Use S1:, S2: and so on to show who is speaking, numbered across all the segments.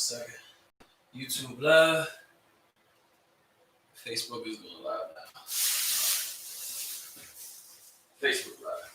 S1: second. YouTube live. Facebook is going live now. Facebook live.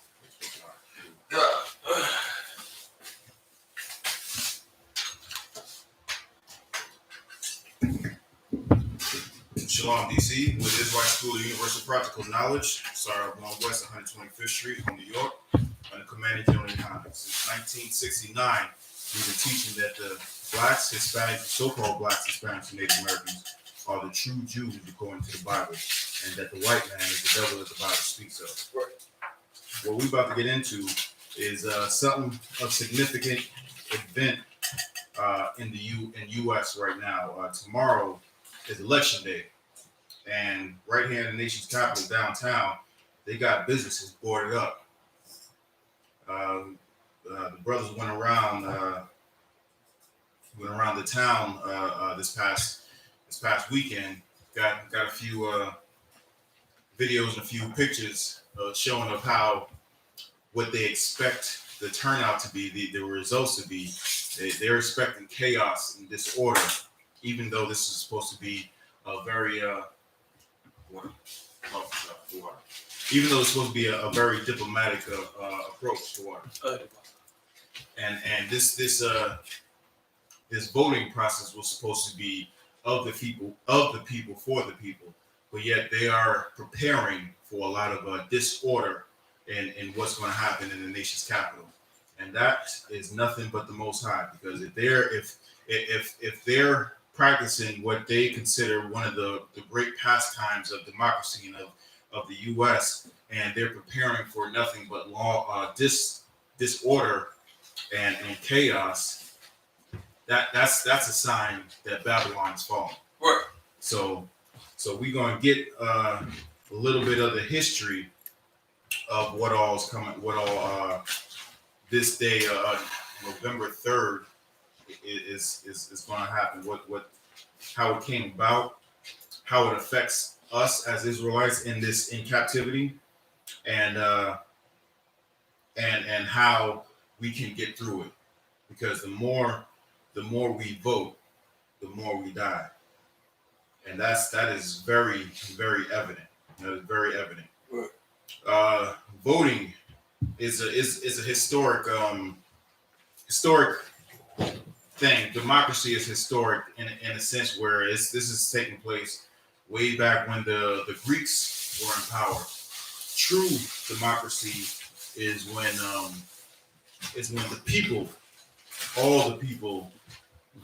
S2: Shalom, DC, with Israelite School of Universal Practical Knowledge, started on West 125th Street in New York, under Commanding General YAHANNA. Since 1969, we've been teaching that the blacks, Hispanics, so-called blacks, Hispanics, and Native Americans are the true Jews according to the Bible, and that the white man is the devil that the Bible speaks of. What we're about to get into is something of significant event in the U.S. right now. Tomorrow is Election Day. And right here in the nation's capital, downtown, they got businesses boarded up. The brothers went around the town this past weekend. Got a few videos and a few pictures showing of how what they expect the turnout to be, the results to be. They're expecting chaos and disorder, even though this is supposed to be a very even though it's supposed to be a very diplomatic approach to water. And this voting process was supposed to be of the people, for the people, but yet they are preparing for a lot of disorder in what's going to happen in the nation's capital, and that is nothing but the Most High, because if they're practicing what they consider one of the great pastimes of democracy and of the U.S., and they're preparing for nothing but disorder and chaos, that's a sign that Babylon is falling.
S1: Right.
S2: So we're going to get a little bit of the history of what all's coming, this day, November 3rd, is going to happen. How it came about, how it affects us as Israelites in captivity, and how we can get through it. Because the more we vote, the more we die, and that is very, very evident. It's very evident. Voting is a historic thing. Democracy is historic in a sense where this is taking place way back when the Greeks were in power. True democracy is when the people, all the people,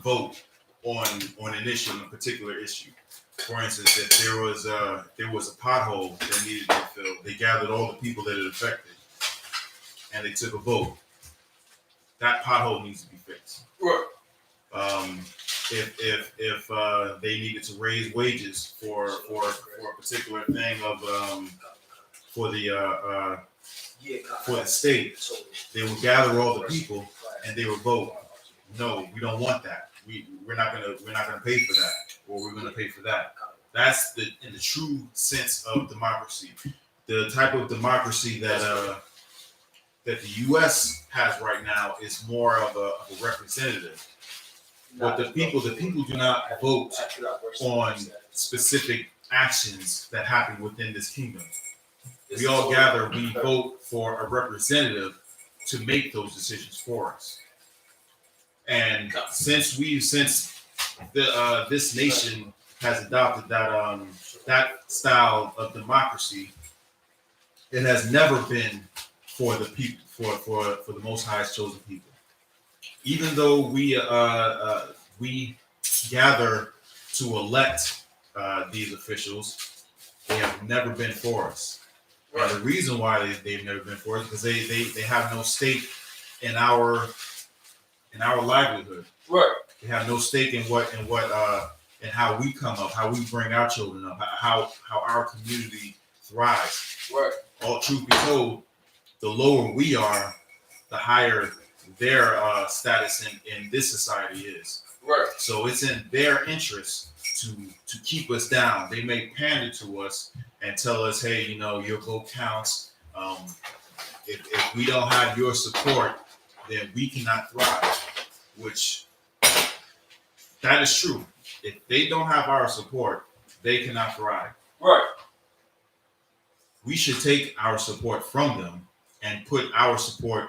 S2: vote on an issue, on a particular issue. For instance, if there was a pothole that needed to be filled, they gathered all the people that it affected, and they took a vote. That pothole needs to be fixed.
S1: Right.
S2: If they needed to raise wages for a particular thing for the state, they would gather all the people and they would vote. No, we don't want that. We're not gonna pay for that, or we're gonna pay for that. That's in the true sense of democracy. The type of democracy that the U.S. has right now is more of a representative. But the people do not vote on specific actions that happen within this kingdom. We all gather, we vote for a representative to make those decisions for us. And since this nation has adopted that style of democracy, it has never been for the people, for the Most High's chosen people. Even though we gather to elect these officials, they have never been for us. And the reason why they've never been for us is because they have no stake in our livelihood.
S1: Right.
S2: They have no stake in how we come up, how we bring our children up, how our community thrives.
S1: Right.
S2: All truth be told, the lower we are, the higher their status in this society is.
S1: Right.
S2: So it's in their interest to keep us down. They may pander to us and tell us, hey, your vote counts. If we don't have your support, then we cannot thrive. Which That is true. If they don't have our support, they cannot thrive.
S1: Right.
S2: We should take our support from them and put our support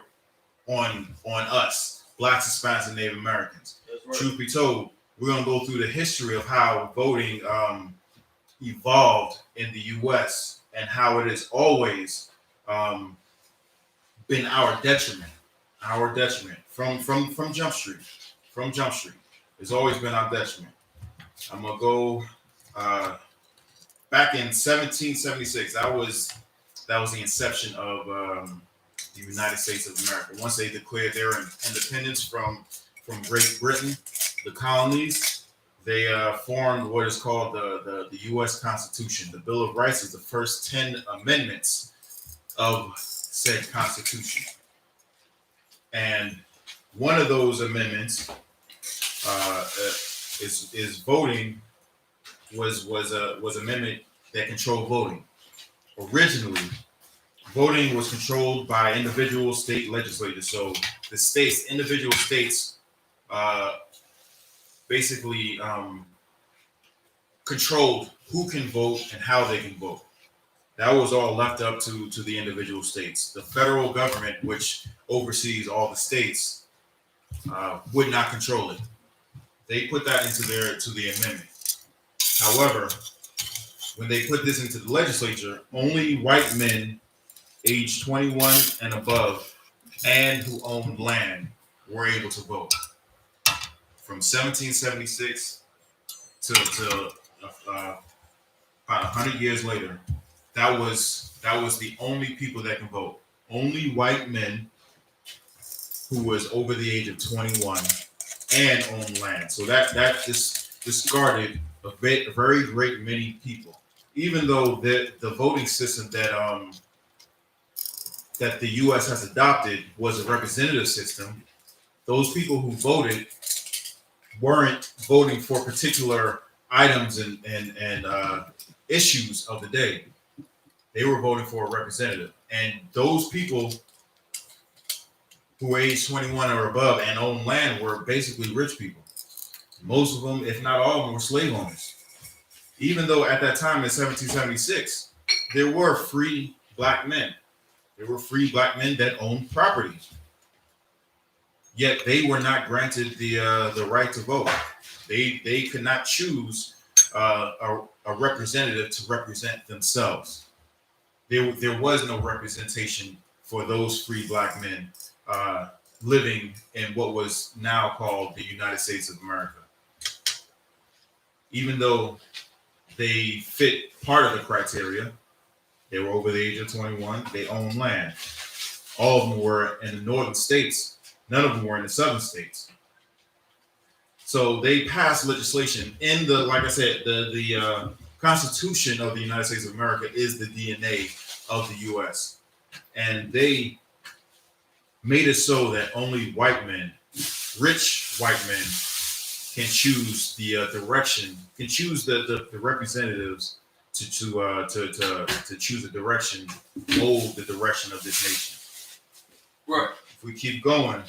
S2: on us, Blacks, Hispanics, and Native Americans.
S1: That's right.
S2: Truth be told, we're going to go through the history of how voting evolved in the U.S. and how it has always been our detriment from Jump Street. From Jump Street, it's always been our detriment. I'm gonna go back in 1776. That was the inception of the United States of America. Once they declared their independence from Great Britain, the colonies, they formed what is called the U.S. Constitution. The Bill of Rights is the first 10 amendments of said Constitution. And one of those amendments is voting was amendment that controlled voting. Originally, voting was controlled by individual state legislators. So the individual states, basically controlled who can vote and how they can vote. That was all left up to the individual states. The federal government, which oversees all the states, would not control it. They put that into the amendment. However, when they put this into the legislature, only white men aged 21 and above and who owned land were able to vote. From 1776 to about 100 years later, that was the only people that can vote. Only white men who was over the age of 21 and owned land. So that discarded a very great many people. Even though the voting system that the U.S. has adopted was a representative system, those people who voted weren't voting for particular items and issues of the day. They were voting for a representative. And those people who were age 21 or above and owned land were basically rich people. Most of them, if not all of them, were slave owners. Even though at that time in 1776, there were free black men. There were free black men that owned property. Yet they were not granted the right to vote. They could not choose a representative to represent themselves. There was no representation for those free black men living in what was now called the United States of America. Even though they fit part of the criteria, they were over the age of 21, they owned land. All of them were in the northern states. None of them were in the southern states. So they passed legislation in like I said, the Constitution of the United States of America is the DNA of the U.S. And they made it so that only white men, rich white men, can choose the direction, can choose the representatives to choose the direction, mold the direction of this nation.
S1: Right.
S2: If we keep going,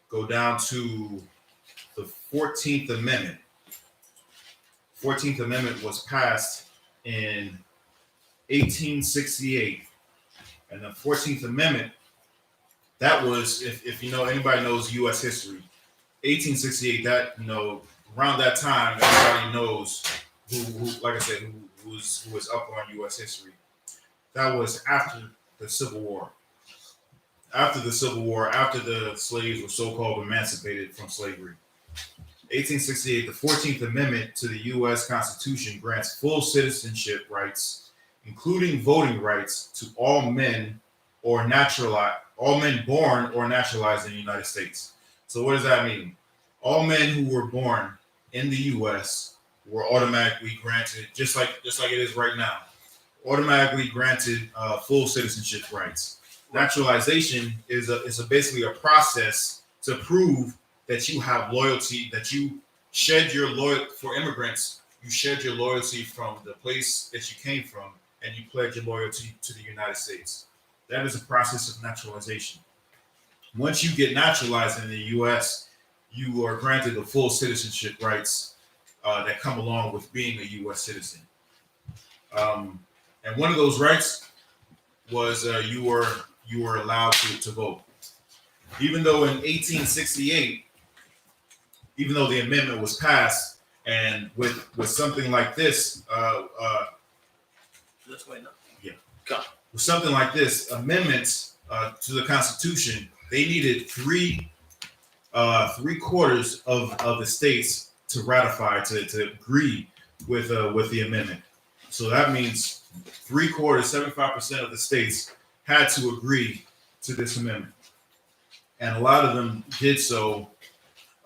S2: go down to the 14th Amendment. 14th Amendment was passed in 1868. And the 14th Amendment, that was, if you know, anybody knows U.S. history, 1868, that, you know, around that time, everybody knows who like I said, who was up on U.S. history. That was after the Civil War. After the Civil War, after the slaves were so-called emancipated from slavery. 1868, the 14th Amendment to the U.S. Constitution grants full citizenship rights, including voting rights, to all men born or naturalized in the United States. So what does that mean? All men who were born in the U.S. were automatically granted, just like it is right now, automatically granted full citizenship rights. Naturalization is basically a process to prove that you have loyalty, that you shed your loyalty for immigrants. You shed your loyalty from the place that you came from, and you pledge your loyalty to the United States. That is a process of naturalization. Once you get naturalized in the U.S., you are granted the full citizenship rights that come along with being a U.S. citizen. And one of those rights was you were allowed to vote. Even though in 1868, even though the amendment was passed, and with something like this,
S1: Let's wait now.
S2: Yeah.
S1: Come.
S2: with something like this, amendments to the Constitution, they needed three quarters of the states to ratify, to agree with the amendment. So that means 3/4, 75% of the states had to agree to this amendment, and a lot of them did so.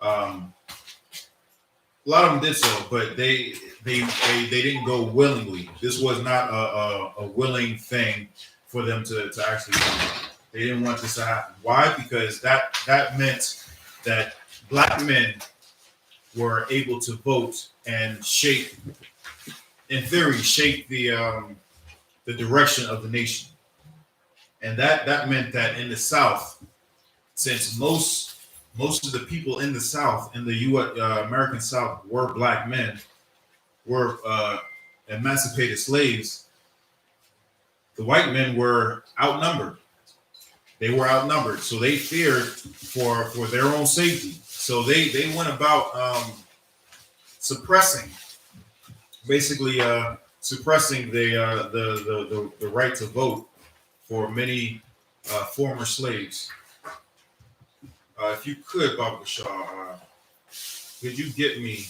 S2: A lot of them did so, but they didn't go willingly. This was not a willing thing for them to actually do. They didn't want this to happen. Why? Because that meant that black men were able to vote and shape, in theory, shape the direction of the nation. And that meant that in the South, since most of the people in the South, in the American South, were black men, were emancipated slaves, the white men were outnumbered. They were outnumbered, so they feared for their own safety. So they went about suppressing, basically suppressing the right to vote for many former slaves. If you could, Baqashyah, could you get me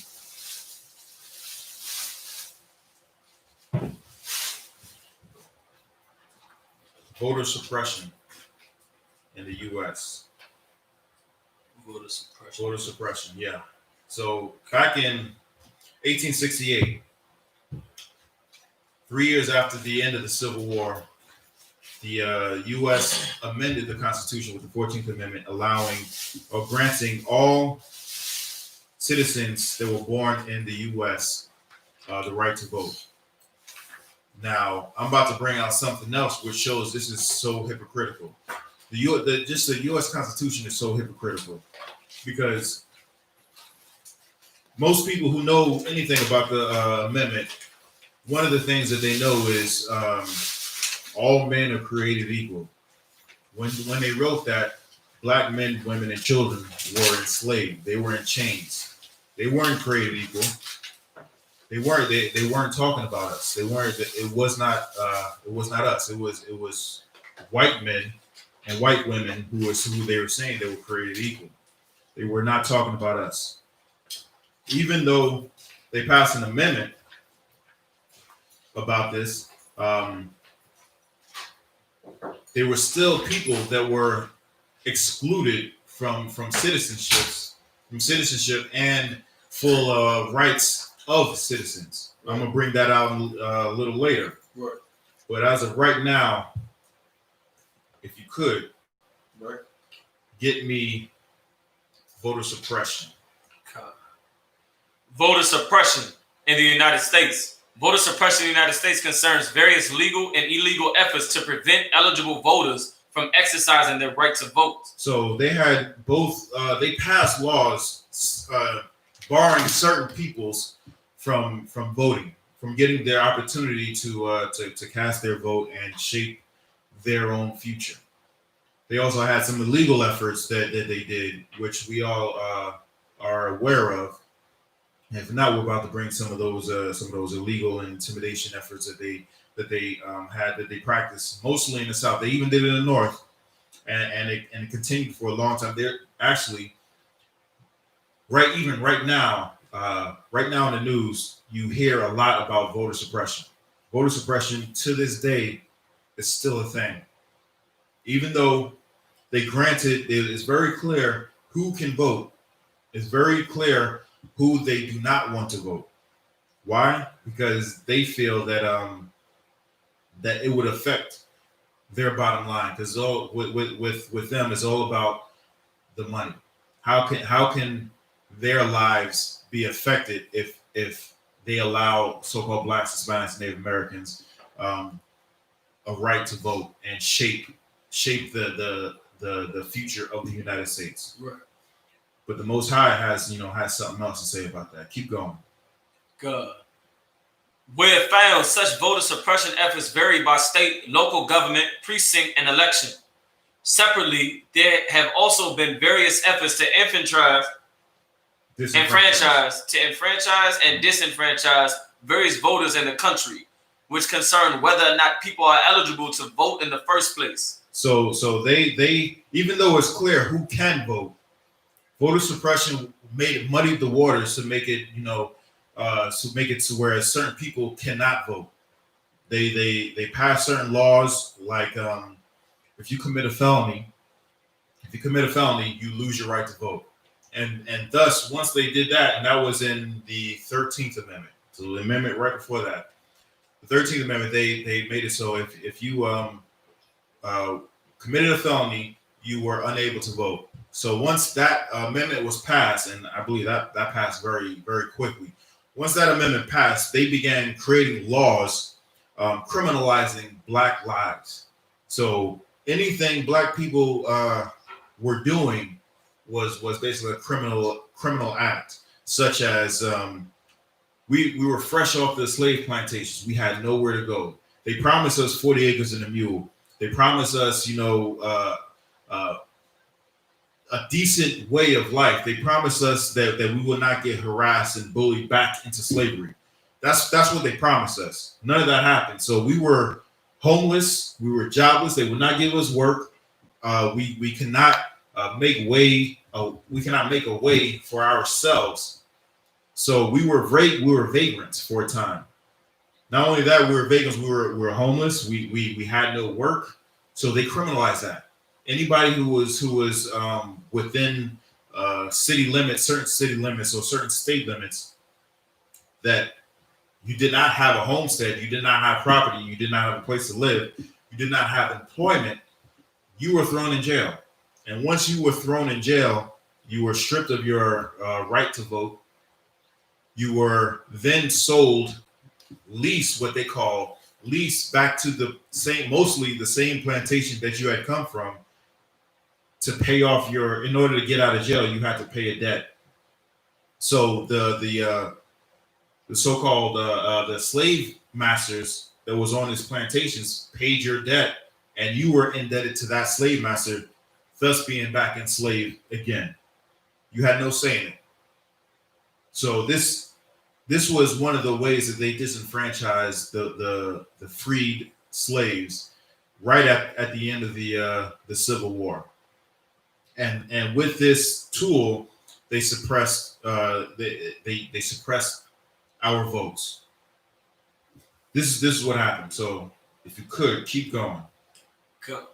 S2: voter suppression in the U.S.?
S1: Voter suppression.
S2: Voter suppression, yeah. So back in 1868, 3 years after the end of the Civil War, the U.S. amended the Constitution with the 14th Amendment, allowing or granting all citizens that were born in the U.S. The right to vote. Now, I'm about to bring out something else which shows this is so hypocritical. The U.S. Constitution is so hypocritical because most people who know anything about the amendment, one of the things that they know is all men are created equal. When they wrote that, black men, women, and children were enslaved. They were in chains. They weren't created equal. They weren't. They weren't talking about us. They weren't. It was not. It was not us. It was white men and white women who they were saying they were created equal. They were not talking about us. Even though they passed an amendment about this, there were still people that were excluded from citizenship and full rights of citizens. I'm gonna bring that out a little later.
S1: Right.
S2: But as of right now, if you could,
S1: Right.
S2: get me voter suppression.
S3: Voter suppression in the United States. Voter suppression in the United States concerns various legal and illegal efforts to prevent eligible voters from exercising their right to vote.
S2: So they had both. They passed laws barring certain peoples from voting, from getting their opportunity to cast their vote and shape their own future. They also had some illegal efforts that they did, which we all are aware of. And if not, we're about to bring some of those illegal and intimidation efforts that they practiced mostly in the South. They even did it in the North, and it continued for a long time. They're actually right now in the news, you hear a lot about voter suppression. Voter suppression to this day is still a thing, even though they granted. It is very clear who can vote. It's very clear who they do not want to vote. Why? Because they feel that that it would affect their bottom line. Because with them, it's all about the money. How can their lives be affected if they allow so-called Blacks, Hispanics, and Native Americans a right to vote and shape the future of the United States?
S1: Right.
S2: But the Most High has something else to say about that. Keep going.
S3: Good. Where found, such voter suppression efforts vary by state, local government, precinct, and election. Separately, there have also been various efforts to enfranchise and disenfranchise various voters in the country, which concern whether or not people are eligible to vote in the first place.
S2: So they even though it's clear who can vote, voter suppression muddied the waters to make it to where certain people cannot vote. They pass certain laws like if you commit a felony, you lose your right to vote. And thus, once they did that, and that was in the 13th Amendment, so the amendment right before that, the 13th Amendment, they made it so if you committed a felony, you were unable to vote. So once that amendment was passed, and I believe that passed very, very quickly. Once that amendment passed, they began creating laws criminalizing Black lives. So anything Black people were doing was basically a criminal act, such as we were fresh off the slave plantations. We had nowhere to go. They promised us 40 acres and a mule. They promised us, a decent way of life. They promised us that we will not get harassed and bullied back into slavery. That's what they promised us. None of that happened. So we were homeless. We were jobless. They would not give us work. We cannot make a way for ourselves. So we were vagrants for a time. Not only that, we were vagrants. We were homeless. We had no work. So they criminalized that. Anybody who was within city limits, certain city limits or certain state limits, that you did not have a homestead, you did not have property, you did not have a place to live, you did not have employment, you were thrown in jail. And once you were thrown in jail, you were stripped of your right to vote. You were then sold, leased, what they call leased, back to mostly the same plantation that you had come from, to pay off in order to get out of jail, you had to pay a debt. So the so-called the slave masters that was on these plantations paid your debt, and you were indebted to that slave master, thus being back enslaved again. You had no say in it. So this was one of the ways that they disenfranchised the freed slaves right at the end of the Civil War. And with this tool, they suppressed they suppressed our votes. This is what happened. So if you could keep going.
S3: Go.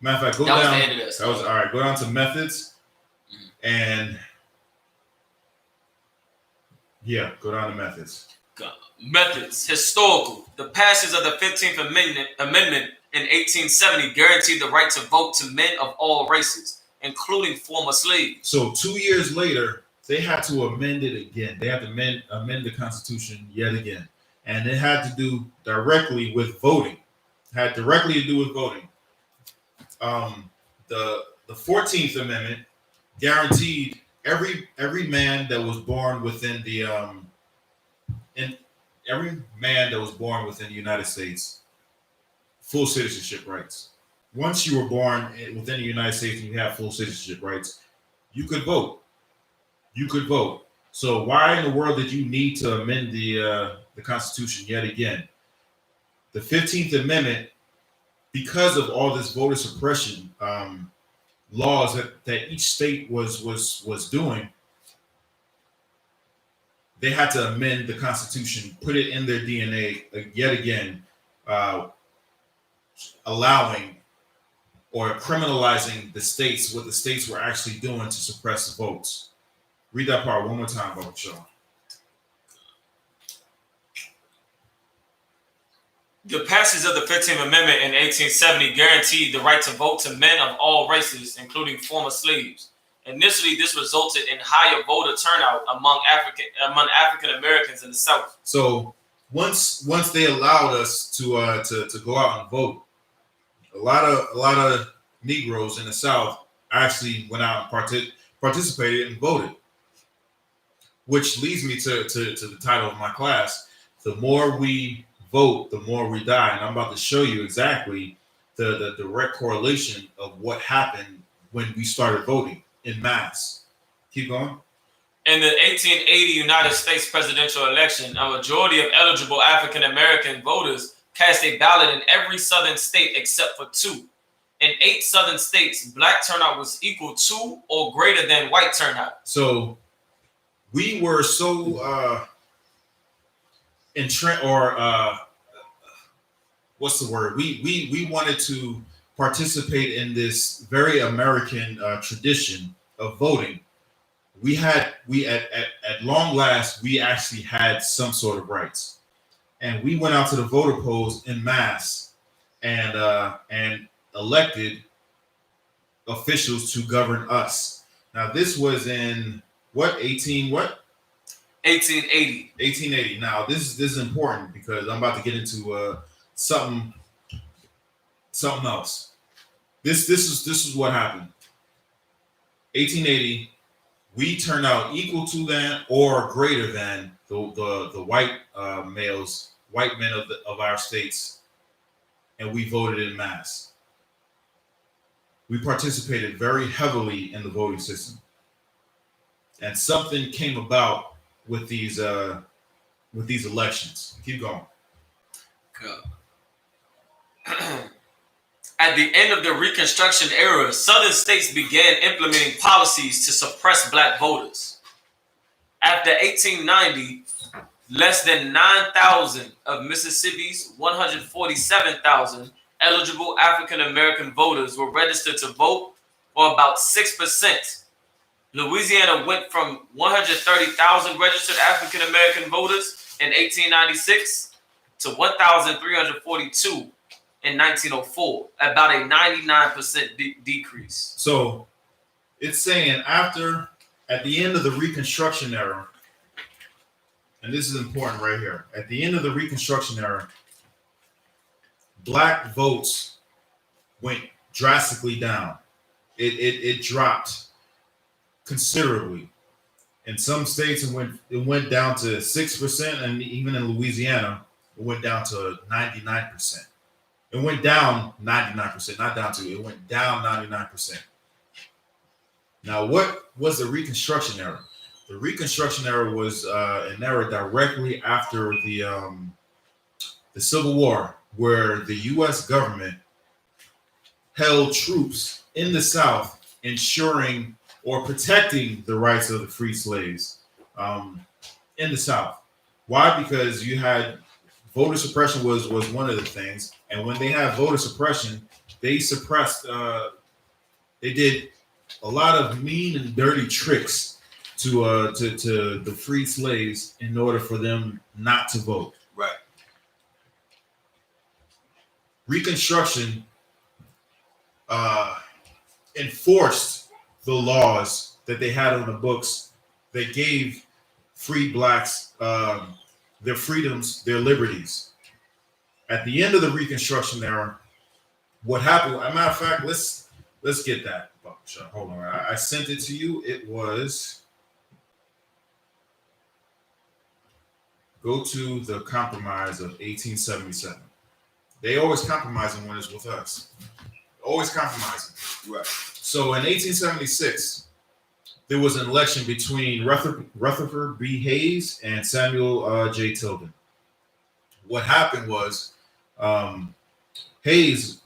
S2: Matter of fact, go
S3: that
S2: down.
S3: Was the end of this.
S2: That was all right. Go down to methods, and go down to methods.
S3: Go. Methods. Historical. The passage of the 15th Amendment in 1870 guaranteed the right to vote to men of all races, including former slaves.
S2: So 2 years later, they had to amend it again. They had to amend the Constitution yet again. And it had to do directly with voting. Had directly to do with voting. The 14th Amendment guaranteed every man that was born within the United States full citizenship rights. Once you were born within the United States and you have full citizenship rights, you could vote. You could vote. So why in the world did you need to amend the Constitution yet again? The 15th Amendment, because of all this voter suppression laws that each state was doing, they had to amend the Constitution, put it in their DNA yet again, allowing or criminalizing the states, what the states were actually doing to suppress the votes. Read that part one more time, Baqashyah.
S3: The passage of the 15th Amendment in 1870 guaranteed the right to vote to men of all races, including former slaves. Initially, this resulted in higher voter turnout among African Americans in the South.
S2: So once they allowed us to go out and vote, a lot of Negroes in the South actually went out and participated and voted. Which leads me to the title of my class: the more we vote, the more we die. And I'm about to show you exactly the direct correlation of what happened when we started voting in mass. Keep going.
S3: In the 1880 United States presidential election, a majority of eligible African American voters cast a ballot in every southern state except for 2. In 8 southern states, black turnout was equal to or greater than white turnout.
S2: So we were so what's the word? We wanted to participate in this very American tradition of voting. At long last, we actually had some sort of rights, and we went out to the voter polls in mass and elected officials to govern us. Now, this was in what
S3: 1880.
S2: 1880. Now, this is important because I'm about to get into something else. This is what happened. 1880. We turned out equal to than or greater than the white males, white men of our states, and we voted in mass. We participated very heavily in the voting system, and something came about with these elections. Keep going.
S3: At the end of the Reconstruction era, southern states began implementing policies to suppress black voters. After 1890, less than 9,000 of Mississippi's 147,000 eligible African American voters were registered to vote, or about 6%. Louisiana went from 130,000 registered African American voters in 1896 to 1,342 in 1904, about a 99% decrease.
S2: So it's saying at the end of the Reconstruction era, and this is important right here, at the end of the Reconstruction era, black votes went drastically down. It dropped considerably. In some states, it went down to 6%, and even in Louisiana, it went down to 99%. It went down 99%, not down to, it went down 99%. Now, what was the Reconstruction era? The Reconstruction era was an era directly after the Civil War, where the U.S. government held troops in the South, ensuring or protecting the rights of the free slaves in the South. Why? Because you had voter suppression was one of the things, and when they had voter suppression, they suppressed. They did a lot of mean and dirty tricks to the free slaves in order for them not to vote.
S1: Right.
S2: Reconstruction enforced the laws that they had on the books that gave free blacks their freedoms, their liberties. At the end of the Reconstruction era, what happened? As a matter of fact, let's get that. Hold on, I sent it to you. It was, go to the Compromise of 1877. They always compromising when it's with us. Always compromising.
S1: Right.
S2: So in 1876, there was an election between Rutherford B. Hayes and Samuel J. Tilden. What happened was Hayes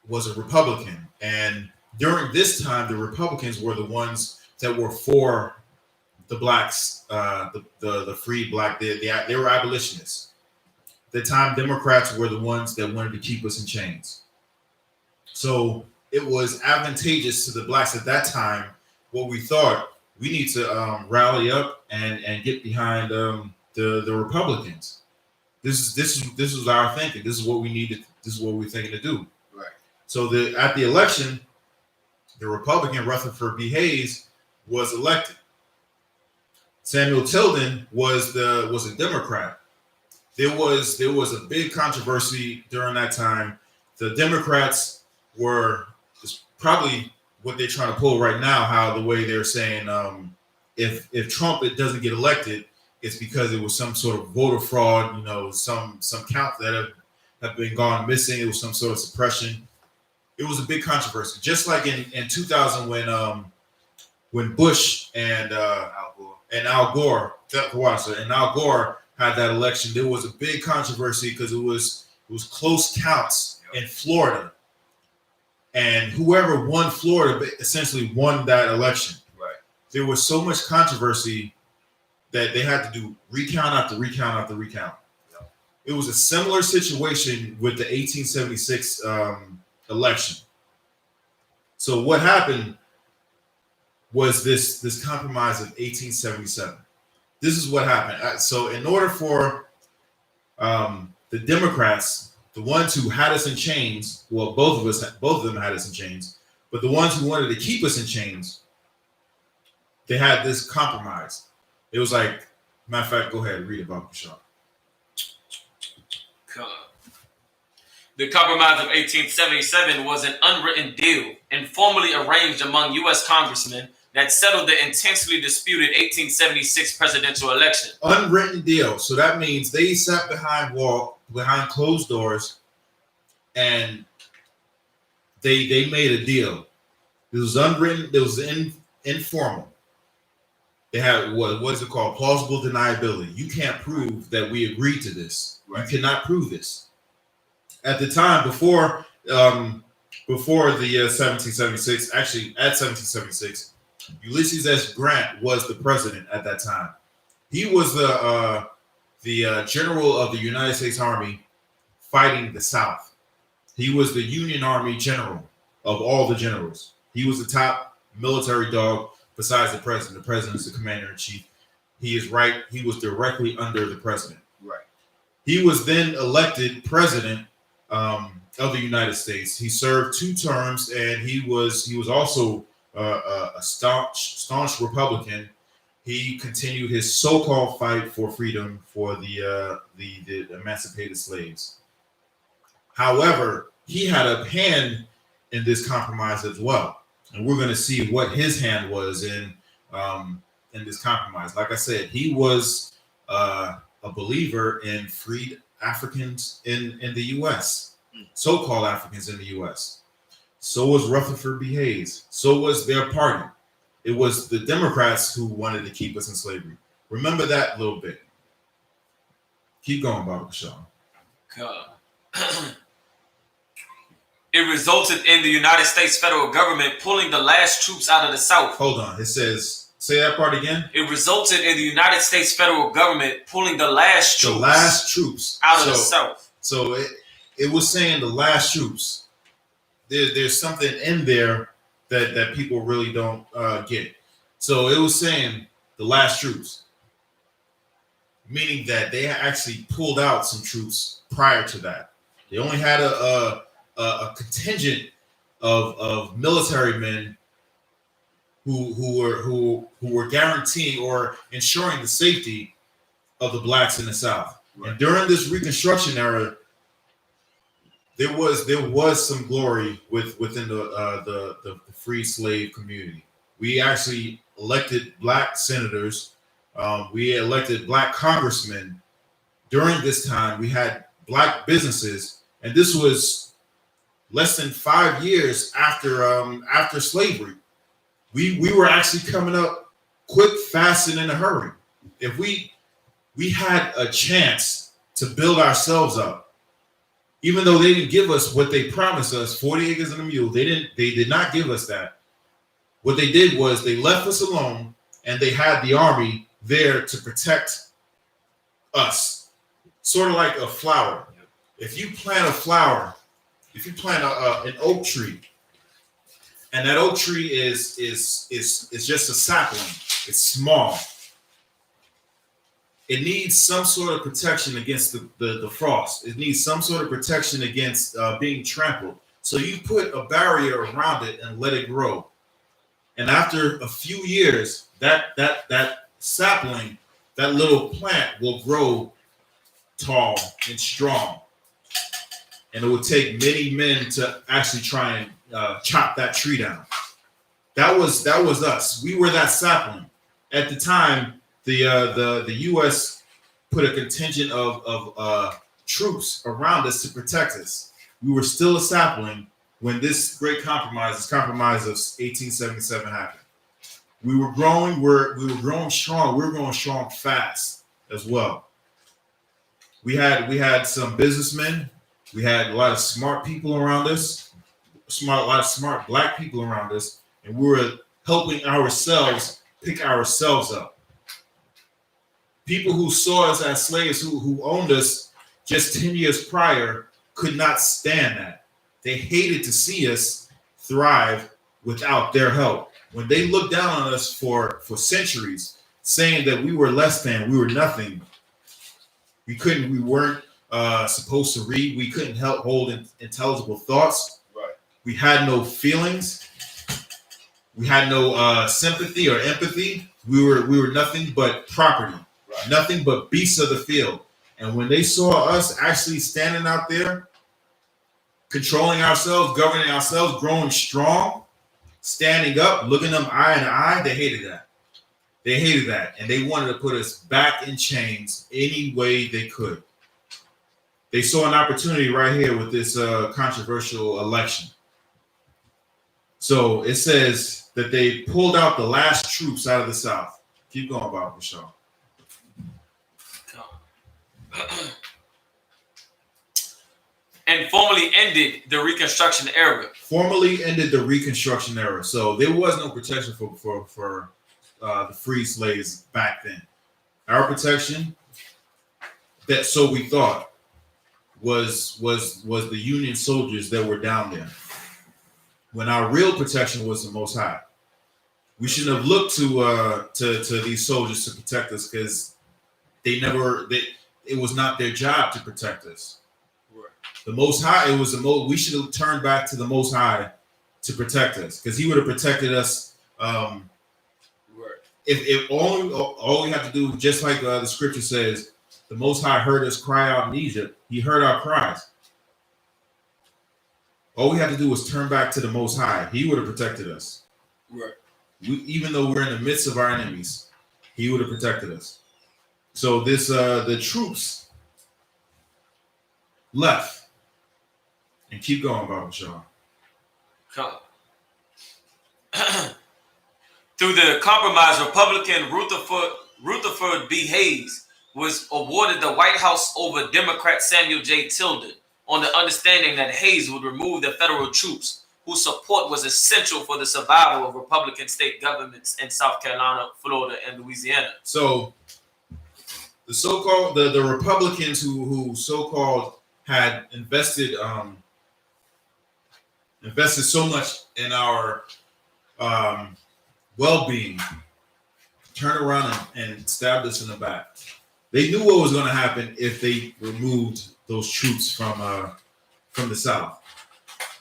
S2: was a Republican, and during this time, the Republicans were the ones that were for the blacks, the free black. They were abolitionists. At the time, Democrats were the ones that wanted to keep us in chains. So it was advantageous to the blacks at that time. What we thought, we need to rally up and get behind the Republicans. This was our thinking. This is what we needed. This is what we're thinking to do.
S1: Right.
S2: So at the election, the Republican Rutherford B. Hayes was elected. Samuel Tilden was a Democrat. There was a big controversy during that time. The Democrats were probably what they're trying to pull right now, how the way they're saying if Trump doesn't get elected, it's because it was some sort of voter fraud, some counts that have been gone missing. It was some sort of suppression. It was a big controversy, just like in 2000 when Bush and Al Gore had that election. There was a big controversy because it was close counts in Florida, and whoever won Florida essentially won that election.
S3: Right.
S2: There was so much controversy that they had to do recount after recount after recount. Yeah. It was a similar situation with the 1876 election. So what happened was this compromise of 1877. This is what happened. So in order for the Democrats, the ones who had us in chains, well, both of them had us in chains, but the ones who wanted to keep us in chains, they had this compromise. It was like, matter of fact, go ahead, read about Baqashyah.
S3: The Compromise of 1877 was an unwritten deal informally arranged among U.S. congressmen that settled the intensely disputed 1876 presidential election.
S2: Unwritten deal. So that means they sat behind closed doors, and they made a deal. It was unwritten. It was informal. They had what is it called? Plausible deniability. You can't prove that we agreed to this. Right. You cannot prove this. At the time, before the 1776, actually at 1776, Ulysses S. Grant was the president at that time. He was the general of the United States Army fighting the South. He was the Union Army general of all the generals. He was the top military dog besides the president. The president is the commander-in-chief. He is right. He was directly under the president.
S3: Right.
S2: He was then elected president of the United States. He served 2 terms, and he was also a staunch Republican. He continued his so-called fight for freedom for the emancipated slaves. However, he had a hand in this compromise as well, and we're going to see what his hand was in this compromise. Like I said, he was a believer in freed Africans in the U.S., so-called Africans in the U.S. So was Rutherford B. Hayes. So was their party. It was the Democrats who wanted to keep us in slavery. Remember that a little bit. Keep going, Baqashyah.
S3: It resulted in the United States federal government pulling the last troops out of the South.
S2: Hold on. It says, say that part again.
S3: It resulted in the United States federal government pulling the last troops out of the South.
S2: So it was saying the last troops. There's something in there that people really don't get. So it was saying the last troops, meaning that they actually pulled out some troops prior to that. They only had a contingent of military men who were guaranteeing or ensuring the safety of the blacks in the South. Right. And during this Reconstruction era, there was some glory within the free slave community. We actually elected black senators. We elected black congressmen. During this time, we had black businesses, and this was less than 5 years after slavery. We were actually coming up quick, fast, and in a hurry. If we had a chance to build ourselves up, even though they didn't give us what they promised us, 40 acres and a mule, they did not give us that. What they did was they left us alone, and they had the army there to protect us. Sort of like a flower. If you plant a flower, if you plant an oak tree, and that oak tree is just a sapling, it's small. It needs some sort of protection against the frost. It needs some sort of protection against being trampled. So you put a barrier around it and let it grow. And after a few years, that sapling, that little plant will grow tall and strong. And it will take many men to actually try and chop that tree down. That was us. We were that sapling. At the time, the U.S. put a contingent of troops around us to protect us. We were still a sapling when this great compromise, this compromise of 1877 happened. We were growing. We were growing strong. We were growing strong fast as well. We had some businessmen. We had a lot of smart people around us. A lot of smart black people around us, and we were helping ourselves pick ourselves up. People who saw us as slaves, who owned us just 10 years prior, could not stand that. They hated to see us thrive without their help. When they looked down on us for centuries, saying that we were less than, we were nothing. We weren't supposed to read. We couldn't hold intelligible thoughts.
S1: Right.
S2: We had no feelings. We had no sympathy or empathy. We were nothing but property,
S1: Right.
S2: Nothing but beasts of the field. And when they saw us actually standing out there, controlling ourselves, governing ourselves, growing strong, standing up, looking them eye in eye, they hated that. They hated that, and they wanted to put us back in chains any way they could. They saw an opportunity right here with this controversial election. So it says that they pulled out the last troops out of the South. Keep going, Baqashyah.
S3: And formally ended the Reconstruction era.
S2: Formally ended the Reconstruction era. So there was no protection for the free slaves back then. Our protection, that so we thought, was the Union soldiers that were down there. When our real protection was the Most High. We shouldn't have looked to these soldiers to protect us because it was not their job to protect us.
S1: Right.
S2: The Most High, we should have turned back to the Most High to protect us, because he would have protected us.
S1: Right.
S2: If all we have to do, just like the scripture says, the Most High heard us cry out in Egypt. He heard our cries. All we have to do was turn back to the Most High. He would have protected us.
S1: Right.
S2: Even though we're in the midst of our enemies, he would have protected us. So the troops left. And keep going, Baqashyah.
S3: Come. Through the compromise, Republican Rutherford B. Hayes was awarded the White House over Democrat Samuel J. Tilden on the understanding that Hayes would remove the federal troops whose support was essential for the survival of Republican state governments in South Carolina, Florida, and Louisiana. So
S2: the so-called the Republicans who so-called had invested so much in our well-being, turn around and stabbed us in the back. They knew what was going to happen if they removed those troops from the South.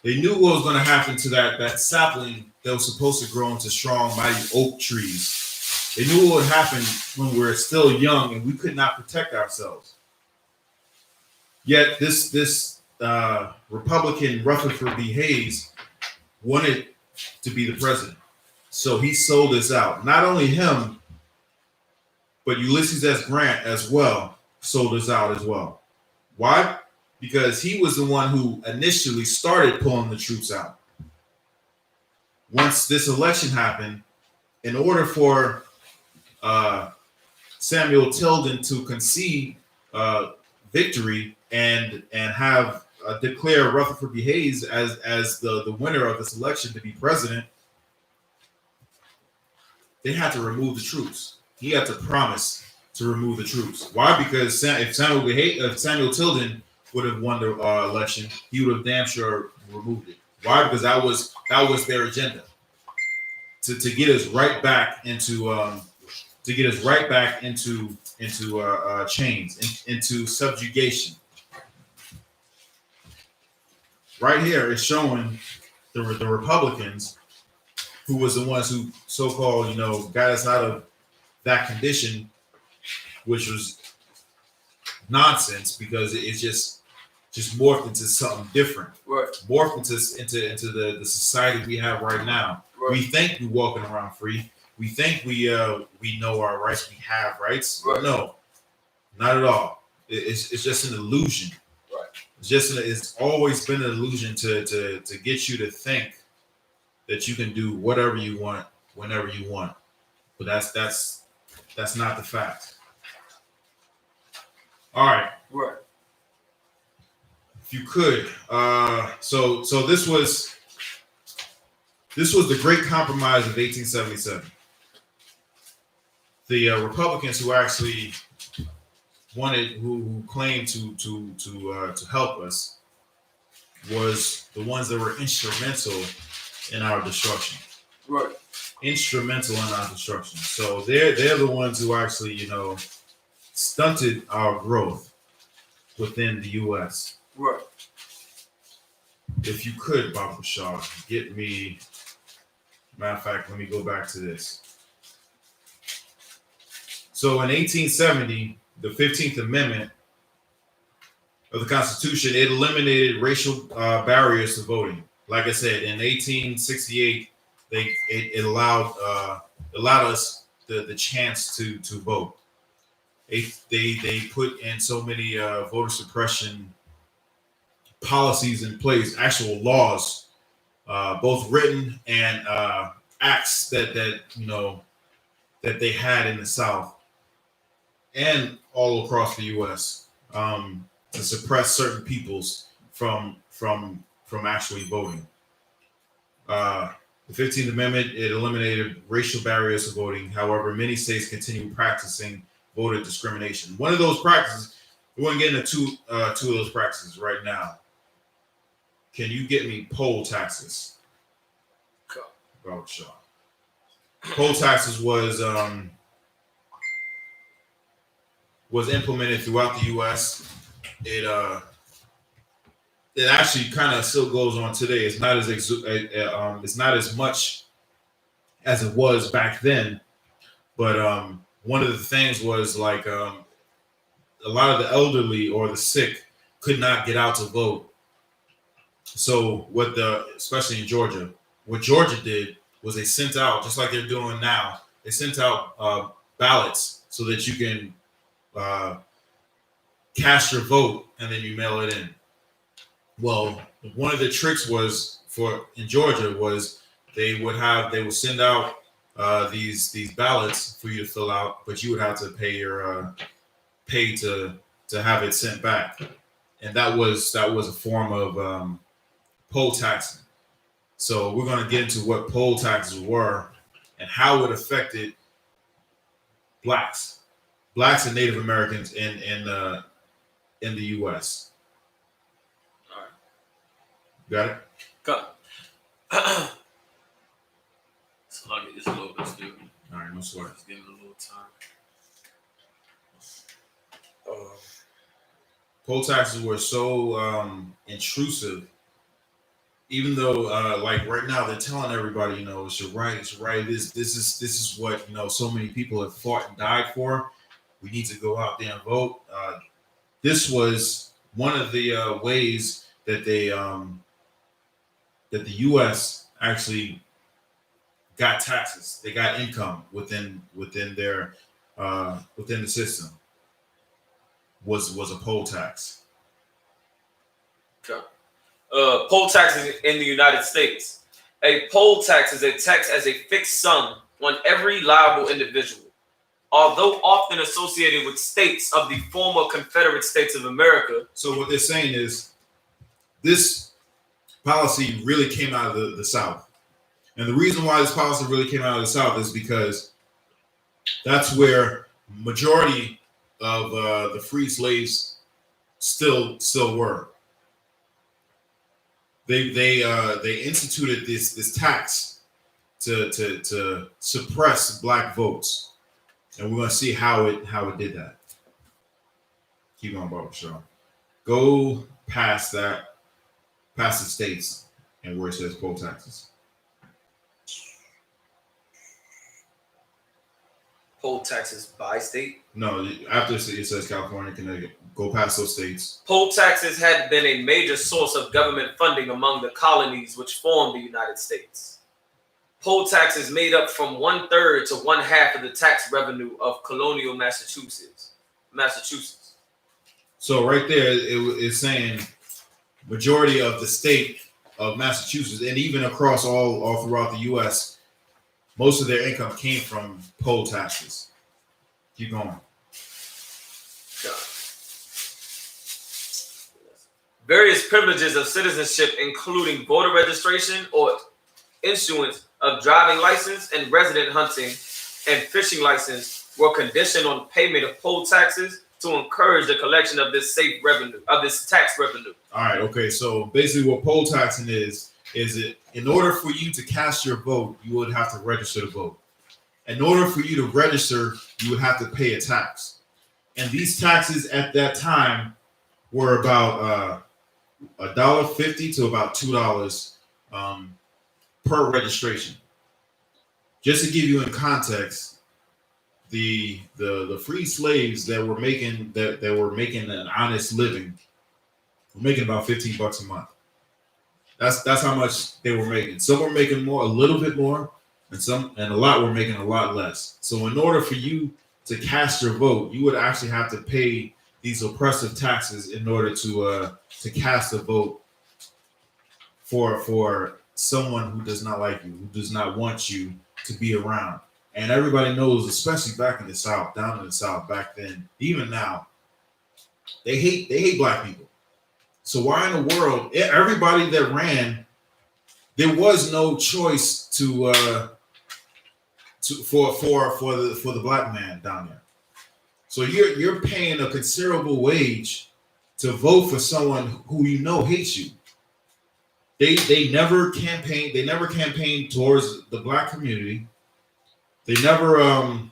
S2: They knew what was going to happen to that sapling that was supposed to grow into strong, mighty oak trees. They knew what would happen when we were still young and we could not protect ourselves. Yet this Republican Rutherford B. Hayes wanted to be the president. So he sold us out. Not only him, but Ulysses S. Grant as well sold us out as well. Why? Because he was the one who initially started pulling the troops out. Once this election happened, in order for Samuel Tilden to concede victory and have declare Rutherford B. Hayes as the winner of this election to be president, they had to remove the troops. He had to promise to remove the troops. Why? Because if Samuel Tilden would have won the election, he would have damn sure removed it. Why? Because that was their agenda to get us right back into chains, into subjugation. Right here is showing the Republicans, who was the ones who so-called, got us out of that condition, which was nonsense because it's just morphed into something different.
S3: Right.
S2: Morphed into the society we have right now.
S3: Right.
S2: We think we're walking around free. We think we know our rights. We have rights.
S3: Right.
S2: No, not at all. It's just an illusion.
S3: Right.
S2: It's always been an illusion to get you to think that you can do whatever you want whenever you want. But that's not the fact. All right.
S3: Right.
S2: If you could, so this was the Great Compromise of 1877. The Republicans who actually who claimed to help us was the ones that were instrumental in our destruction.
S3: Right.
S2: Instrumental in our destruction. So they're the ones who actually, stunted our growth within the U.S.
S3: Right.
S2: If you could, Baqashyah, get me. Matter of fact, let me go back to this. So in 1870, the 15th Amendment of the Constitution, it eliminated racial barriers to voting. Like I said, in 1868, it allowed us the chance to vote. They put in so many voter suppression policies in place, actual laws, both written and acts that they had in the South and all across the U.S. To suppress certain peoples from actually voting. The 15th Amendment, it eliminated racial barriers to voting. However, many states continue practicing voter discrimination. One of those practices, we want to get into two of those practices right now. Can you get me poll taxes? Baqashyah. Poll taxes was implemented throughout the U.S. It actually kind of still goes on today. It's not as much as it was back then, but one of the things was like a lot of the elderly or the sick could not get out to vote. So especially in Georgia, what Georgia did was they sent out, just like they're doing now, they sent out ballots so that you can cast your vote and then you mail it in. Well, one of the tricks in Georgia was they would send out these ballots for you to fill out, but you would have to pay to have it sent back, and that was a form of poll taxing. So we're going to get into what poll taxes were and how it affected blacks and Native Americans in the U.S.
S3: All right.
S2: Got it?
S3: Go. So let me just a little bit, dude.
S2: All right, no sweat.
S3: Just give it a little time.
S2: Poll taxes were so intrusive, even though like right now they're telling everybody, it's your right, it's right. This is what so many people have fought and died for. We need to go out there and vote. This was one of the ways that that the U.S. actually got taxes. They got income within their within the system. Was a poll tax.
S3: Okay. Poll taxes in the United States. A poll tax is a tax as a fixed sum on every liable individual. Although often associated with states of the former Confederate States of America.
S2: So what they're saying is this policy really came out of the South. And the reason why this policy really came out of the South is because that's where majority of the free slaves still were. They instituted this tax to suppress black votes, and we're gonna see how it did that. Keep on, Baqashyah. Go past the states and where it says poll taxes.
S3: Poll taxes by state?
S2: No, after it says California, Connecticut. Go past those states.
S3: Poll taxes had been a major source of government funding among the colonies which formed the United States. Poll taxes made up from 1/3 to 1/2 of the tax revenue of colonial Massachusetts.
S2: So right there, it's saying majority of the state of Massachusetts, and even across all throughout the U.S., most of their income came from poll taxes. Keep going.
S3: Various privileges of citizenship, including voter registration or issuance of driving license and resident hunting and fishing license, were conditioned on payment of poll taxes to encourage the collection of this tax revenue.
S2: All right, okay. So basically, what poll taxing is it in order for you to cast your vote, you would have to register to vote. In order for you to register, you would have to pay a tax, and these taxes at that time were about $1.50 to about $2 per registration. Just to give you in context, the free slaves that were making an honest living were making about $15 a month. That's how much they were making. Some were making more, a little bit more, and a lot were making a lot less. So in order for you to cast your vote, you would actually have to pay these oppressive taxes in order to cast a vote for someone who does not like you, who does not want you to be around. And everybody knows, especially back in the South, down in the South back then, even now, they hate black people. So why in the world, everybody that ran, there was no choice for the black man down there. So you're paying a considerable wage to vote for someone who you know hates you. They never campaigned towards the black community. They never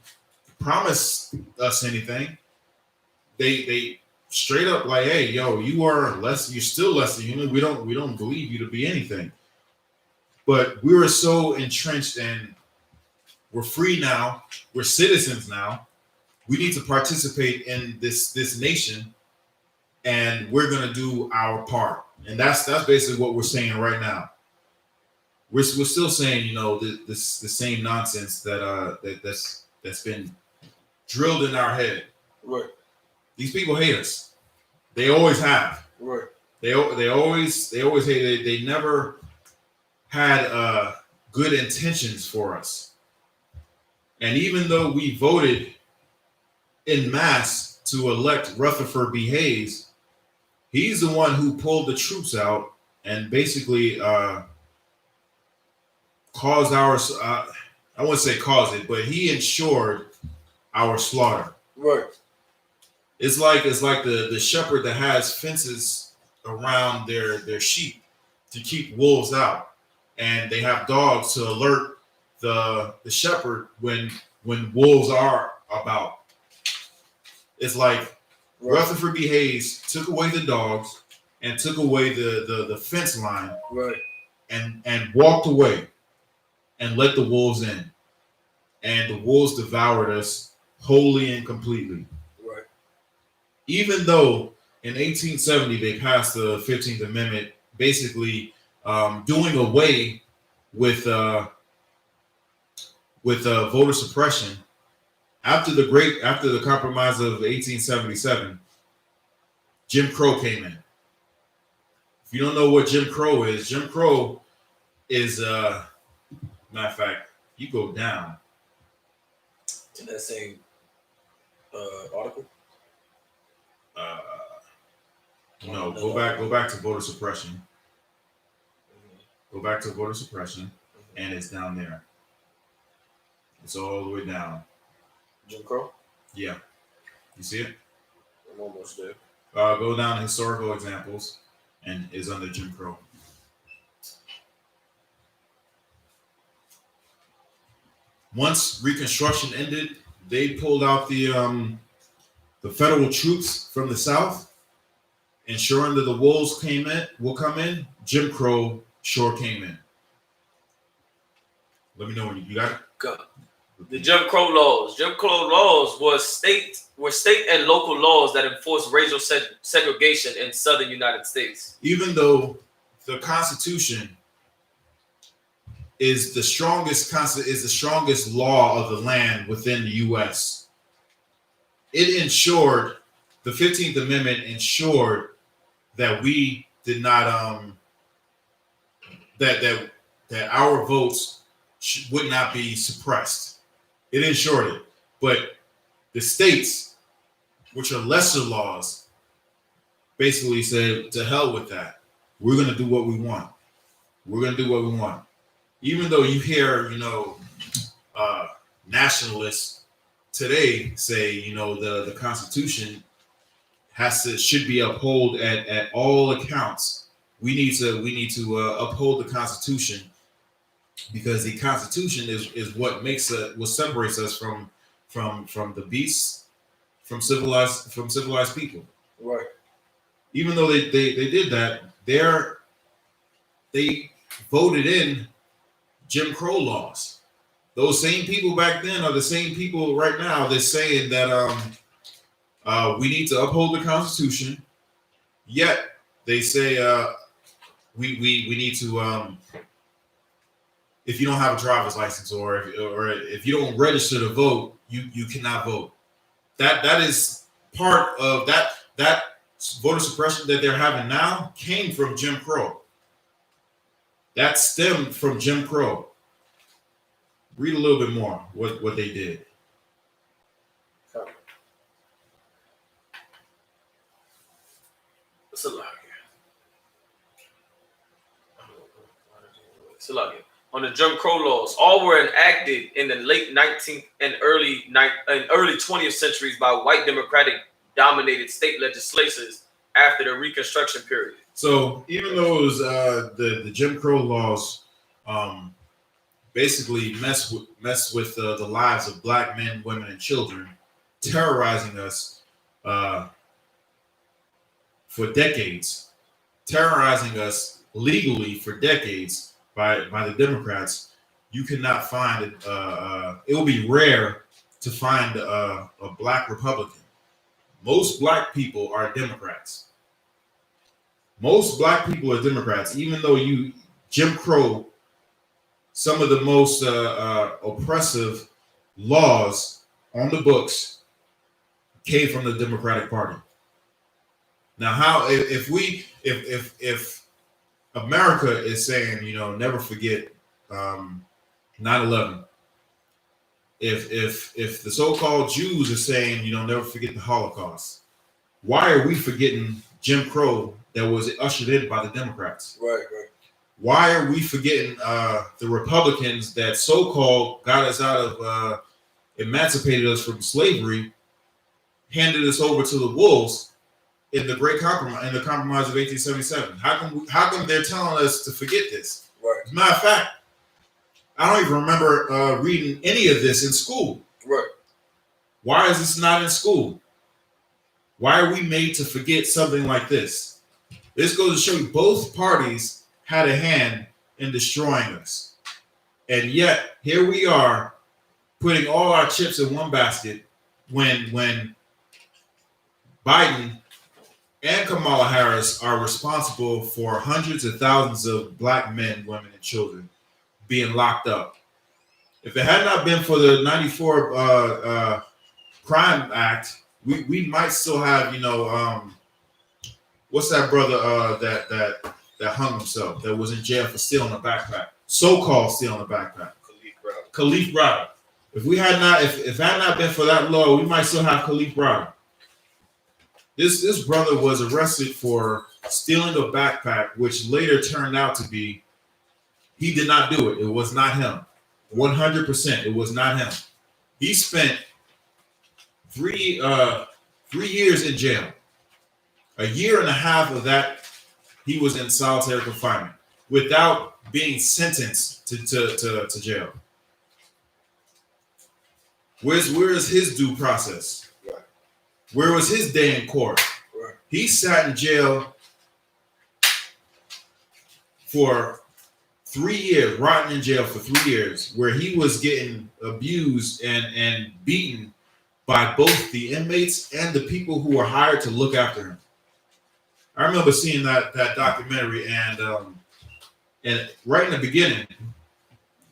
S2: promised us anything. They straight up like, hey, yo, you're still less than human. We don't believe you to be anything. But we were so entrenched and we're free now. We're citizens now. We need to participate in this nation, and we're gonna do our part. And that's basically what we're saying right now. We're still saying, the same nonsense that's been drilled in our head.
S3: Right.
S2: These people hate us. They always have.
S3: Right.
S2: They always hate it. They never had good intentions for us. And even though we voted in mass to elect Rutherford B. Hayes, he's the one who pulled the troops out and basically caused our, I wouldn't say caused it, but he ensured our slaughter.
S3: Right.
S2: It's like the shepherd that has fences around their sheep to keep wolves out, and they have dogs to alert the shepherd when wolves are about. It's like Rutherford B. Hayes took away the dogs and took away the fence line,
S3: right,
S2: and walked away and let the wolves in, and the wolves devoured us wholly and completely.
S3: Right.
S2: Even though in 1870 they passed the 15th Amendment, basically doing away with voter suppression. After the compromise of 1877, Jim Crow came in. If you don't know what Jim Crow is matter of fact, you go down
S3: to that same article.
S2: No, go back to voter suppression. Mm-hmm. Go back to voter suppression, mm-hmm. And it's down there. It's all the way down.
S3: Jim Crow?
S2: Yeah. You see it?
S3: I'm almost there.
S2: Go down to historical examples, and it's under Jim Crow. Once Reconstruction ended, they pulled out the federal troops from the South, ensuring that the wolves will come in. Jim Crow sure came in. Let me know when you got it.
S3: Go. The Jim Crow laws. Jim Crow laws were state and local laws that enforced racial segregation in southern United States.
S2: Even though the Constitution is the strongest law of the land within the U.S. It ensured, the 15th Amendment ensured that we did not that our votes would not be suppressed. It ensured it, but the states, which are lesser laws, basically said, to hell with that. We're going to do what we want. We're going to do what we want. Even though you hear, nationalists today say, the Constitution should be upheld at all accounts. We need to uphold the Constitution, because the Constitution is what separates us from the beasts, from civilized people.
S4: Right.
S2: Even though they did that, they voted in Jim Crow laws. Those same people back then are the same people right now. They're saying that we need to uphold the Constitution. Yet they say we need to, if you don't have a driver's license or if you don't register to vote, you cannot vote. That is part of that voter suppression that they're having now came from Jim Crow. That stemmed from Jim Crow. Read a little bit more what they did.
S3: On the Jim Crow laws, all were enacted in the late 19th and early 20th centuries by white Democratic-dominated state legislatures after the Reconstruction period.
S2: So even though it was, the Jim Crow laws basically mess with the lives of black men, women, and children, terrorizing us for decades, terrorizing us legally for decades by the Democrats, you cannot find it. It will be rare to find a black Republican. Most black people are Democrats. Most black people are Democrats, even though Jim Crow, some of the most oppressive laws on the books came from the Democratic Party. Now, if America is saying, never forget 9/11. If the so-called Jews are saying, never forget the Holocaust, why are we forgetting Jim Crow that was ushered in by the Democrats?
S4: Right.
S2: Why are we forgetting the Republicans that so-called got us out of, emancipated us from slavery, handed us over to the wolves in the Great Compromise, in the Compromise of 1877? How come they're telling us to forget this?
S4: Right.
S2: As a matter of fact, I don't even remember reading any of this in school.
S4: Right.
S2: Why is this not in school? Why are we made to forget something like this? This goes to show you both parties had a hand in destroying us. And yet, here we are putting all our chips in one basket when Biden and Kamala Harris are responsible for hundreds of thousands of black men, women, and children being locked up. If it had not been for the 94 Crime Act, we might still have, what's that brother that hung himself, that was in jail for stealing a backpack, so-called stealing a backpack? Khalif Browder. If it had not been for that law, we might still have Khalif Browder. This brother was arrested for stealing a backpack, which later turned out to be, he did not do it. It was not him. 100%, it was not him. He spent 3 years in jail. A year and a half of that, he was in solitary confinement without being sentenced to jail. Where is his due process?
S4: Right.
S2: Where was his day in court?
S4: Right.
S2: He sat in jail for 3 years, rotting in jail for 3 years, where he was getting abused and beaten by both the inmates and the people who were hired to look after him. I remember seeing that documentary, and right in the beginning,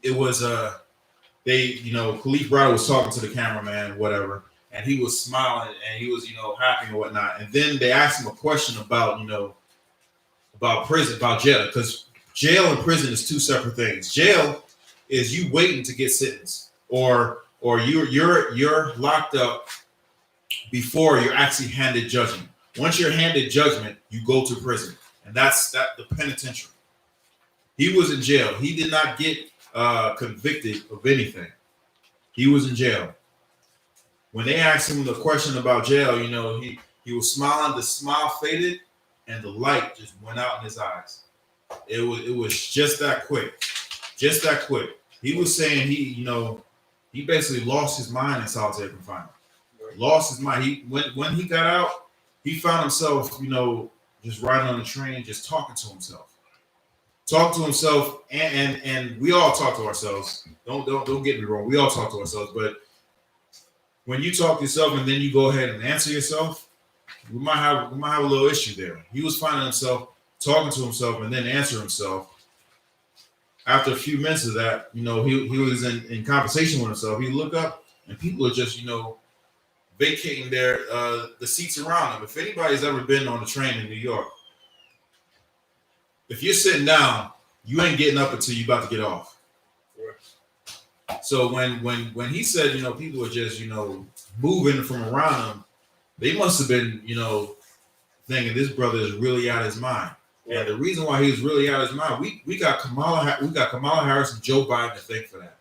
S2: it was Khalif Browder was talking to the cameraman, whatever, and he was smiling and he was happy and whatnot. And then they asked him a question about about prison, about jail, because jail and prison is two separate things. Jail is you waiting to get sentenced, or you're locked up before you're actually handed judgment. Once you're handed judgment, you go to prison, and that's the penitentiary. He was in jail. He did not get convicted of anything. He was in jail. When they asked him the question about jail, he was smiling. The smile faded, and the light just went out in his eyes. It was just that quick, just that quick. He was saying he basically lost his mind in solitary confinement. Lost his mind. When he got out, he found himself, just riding on the train, just talking to himself. Talk to himself, and we all talk to ourselves. Don't get me wrong. We all talk to ourselves, but when you talk to yourself and then you go ahead and answer yourself, we might have a little issue there. He was finding himself talking to himself and then answering himself. After a few minutes of that, he was in conversation with himself. He looked up and people are just, vacating the seats around him. If anybody's ever been on a train in New York, if you're sitting down, you ain't getting up until you're about to get off. Right. So when he said, people are just, moving from around him, they must have been, thinking this brother is really out of his mind. Yeah. And the reason why he was really out of his mind, we got Kamala Harris and Joe Biden to thank for that.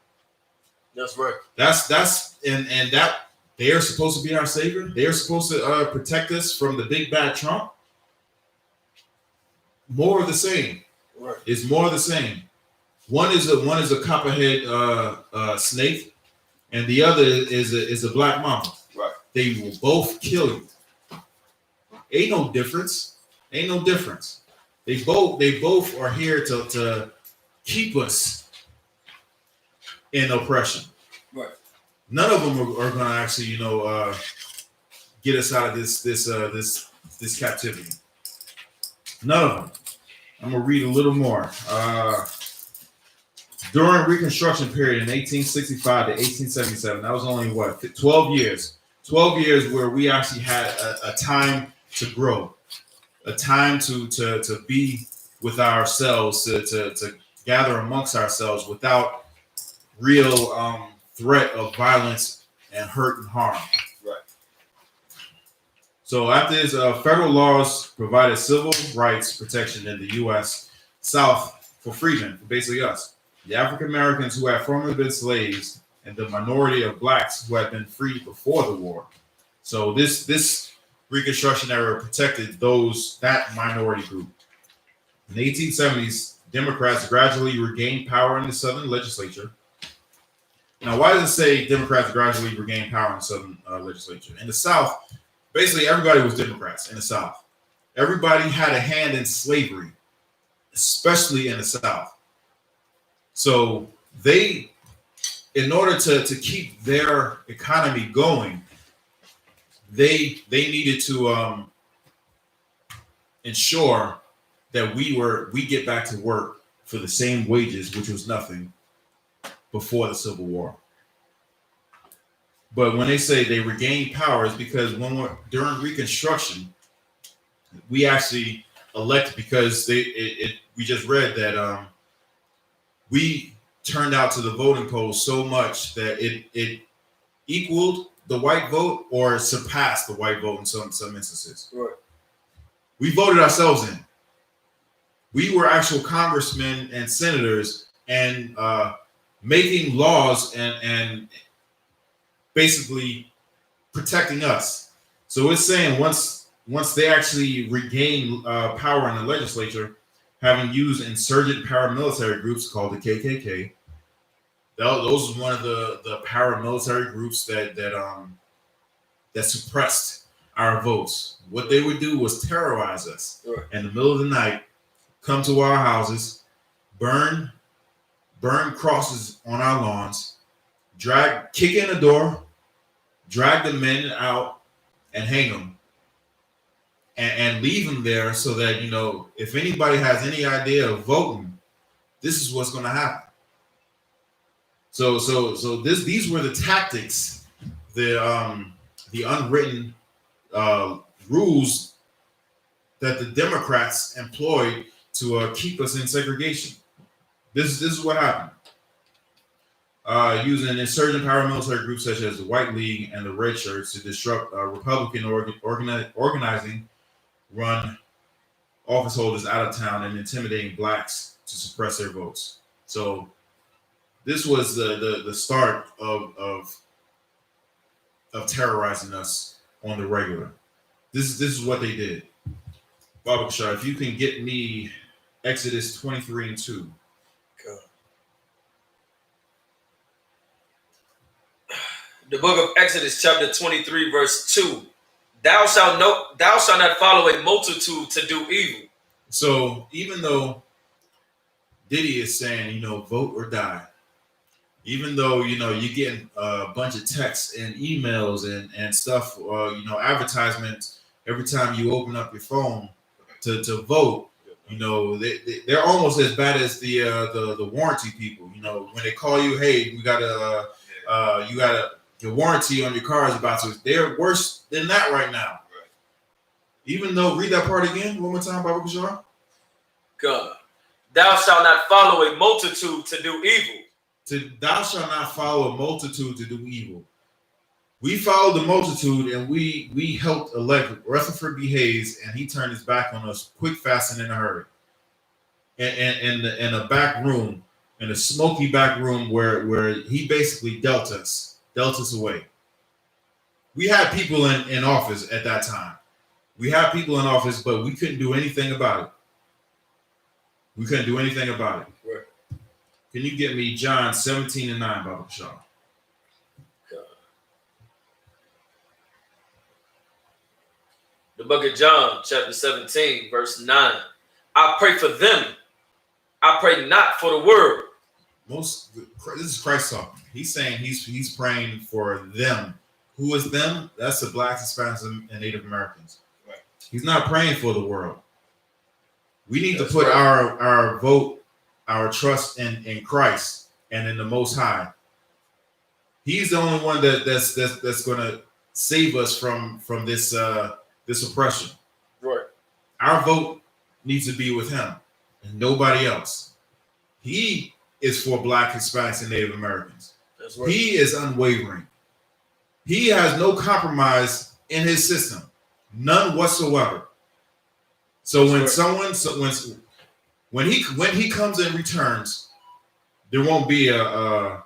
S3: That's right.
S2: That's and that they are supposed to be our savior. They are supposed to protect us from the big bad Trump. More of the same. Right. It's more of the same. One is a copperhead snake, and the other is a black mamba. Right. They will both kill you. Ain't no difference. Ain't no difference. They both are here to keep us in oppression. Right. None of them are going to actually, get us out of this captivity. None of them. I'm going to read a little more. During Reconstruction period in 1865 to 1877, that was only 12 years. 12 years where we actually had a time to grow, a time to be with ourselves, to gather amongst ourselves without real threat of violence and hurt and harm. Right. So after this, federal laws provided civil rights protection in the U.S. South for freedmen, for basically us, the African Americans who had formerly been slaves, and the minority of blacks who had been freed before the war. So this Reconstruction era protected that minority group. In the 1870s, Democrats gradually regained power in the Southern legislature. Now, why does it say Democrats gradually regained power in the Southern legislature? In the South, basically everybody was Democrats in the South. Everybody had a hand in slavery, especially in the South. So they, in order to keep their economy going, they needed to ensure that we get back to work for the same wages, which was nothing before the Civil War. But when they say they regained power, it's because during Reconstruction, we actually elected, because we just read that we turned out to the voting polls so much that it equaled the white vote or surpassed the white vote in some instances. Right. We voted ourselves in. We were actual congressmen and senators and making laws and basically protecting us. So it's saying once they actually regain power in the legislature, having used insurgent paramilitary groups called the KKK. Those was one of the paramilitary groups that suppressed our votes. What they would do was terrorize us. Right. In the middle of the night, come to our houses, burn crosses on our lawns, kick in the door, drag the men out, and hang them, and leave them there so that if anybody has any idea of voting, this is what's going to happen. So these were the tactics, the unwritten rules that the Democrats employed to keep us in segregation. This is what happened. Using insurgent paramilitary groups such as the White League and the Red Shirts to disrupt Republican organizing, run office holders out of town, and intimidating blacks to suppress their votes. So this was the start of terrorizing us on the regular. This is what they did. Baqashyah, if you can get me Exodus 23:2.
S3: The book of Exodus, chapter 23, verse 2. Thou shalt not follow a multitude to do evil.
S2: So even though Diddy is saying, vote or die, even though, you're getting a bunch of texts and emails and stuff, advertisements every time you open up your phone to vote, they're almost as bad as the warranty people. When they call you, hey, we got your warranty on your car is about to. They're worse than that right now. Right. Even though, read that part again one more time, Baqashyah.
S3: God, thou shalt not follow a multitude to do evil.
S2: Thou shalt not follow a multitude to do evil. We followed the multitude, and we helped elect Rutherford B. Hayes, and he turned his back on us quick, fast, and in a hurry. And in a back room, in a smoky back room, where he basically dealt us away. We had people in office at that time. We had people in office, but we couldn't do anything about it. We couldn't do anything about it.
S3: Right.
S2: Can you get me John 17:9, Baqashyah?
S3: The book of John, chapter 17, verse 9. I pray for them. I pray not for the world.
S2: This is Christ talking. He's saying he's praying for them. Who is them? That's the blacks, Hispanics, and Native Americans. Right. He's not praying for the world. We need to put our vote, our trust in Christ and in the Most High. He's the only one that's going to save us from this oppression.
S3: Right.
S2: Our vote needs to be with him and nobody else. He is for black, Hispanics, and Native Americans. That's right. He is unwavering. He has no compromise in his system, none whatsoever. So when he comes and returns, there won't be a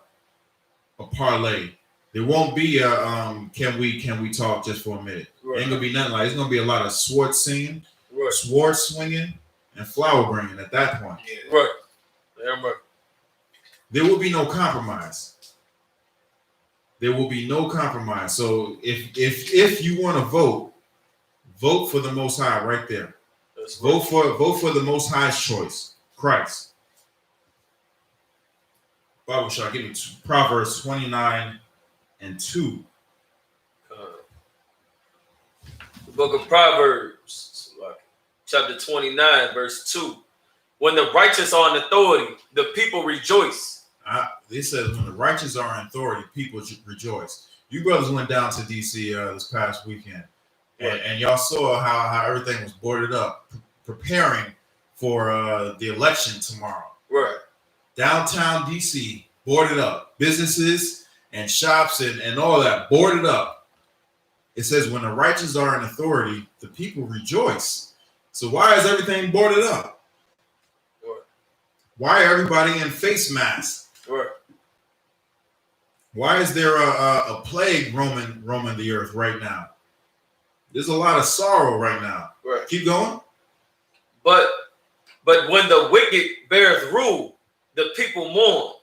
S2: parlay. There won't be a can we talk just for a minute. Right. Ain't gonna be nothing like. It's gonna be a lot of sword singing, right, sword swinging, and flower bringing at that point.
S3: Yeah. Right. Yeah, right.
S2: There will be no compromise. There will be no compromise. So if you want to vote for the Most High right there. Vote for the Most High's choice, Christ. Baqashyah, give me Proverbs 29:2.
S3: The book of Proverbs, chapter 29, verse 2. When the righteous are in authority, the people rejoice.
S2: They said when the righteous are in authority, people rejoice. You brothers went down to D.C. This past weekend, and y'all saw how everything was boarded up, preparing for the election tomorrow.
S3: Right.
S2: Downtown D.C. boarded up, businesses and shops and all that boarded up. It says when the righteous are in authority, the people rejoice. So why is everything boarded up?
S3: Right.
S2: Why are everybody in face masks?
S3: Right.
S2: Why is there a plague roaming the earth right now? There's a lot of sorrow right now.
S3: Right.
S2: Keep going.
S3: But when the wicked beareth rule, the people mourn.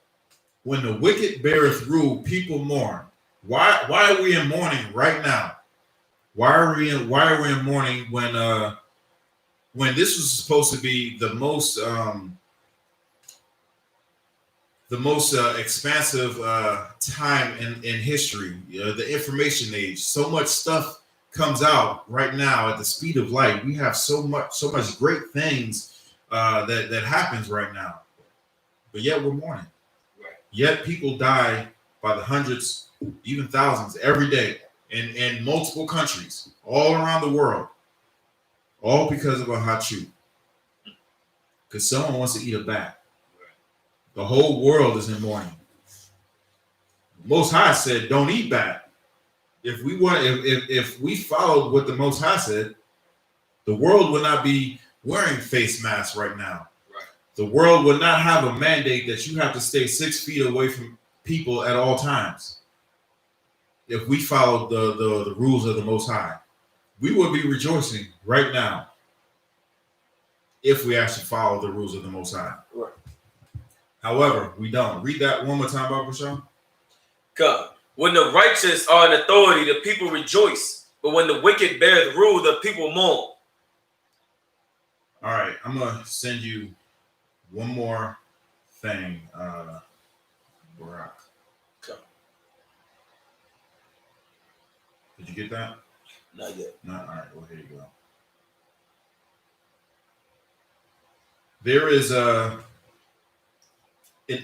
S2: When the wicked beareth rule, people mourn. Why are we in mourning right now? Why are we in mourning when this was supposed to be the most expansive time in history, the information age? So much stuff comes out right now at the speed of light. We have so much great things that happens right now, but yet we're mourning. Right. Yet people die by the hundreds, even thousands every day in multiple countries all around the world, all because of a hot shoe. Because someone wants to eat a bat. The whole world is in mourning. Most High said, "Don't eat bat." If we followed what the Most High said, the world would not be wearing face masks right now.
S3: Right.
S2: The world would not have a mandate that you have to stay 6 feet away from people at all times. If we followed the rules of the Most High, we would be rejoicing right now. If we actually follow the rules of the Most High.
S3: Right.
S2: However, we don't. Read that one more time, Baqashyah.
S3: God. When the righteous are in authority, the people rejoice. But when the wicked bear the rule, the people mourn.
S2: All right, I'm gonna send you one more thing, Barack.
S3: Okay.
S2: Did you get that?
S3: Not yet.
S2: No. All right. Well, here you go. There is an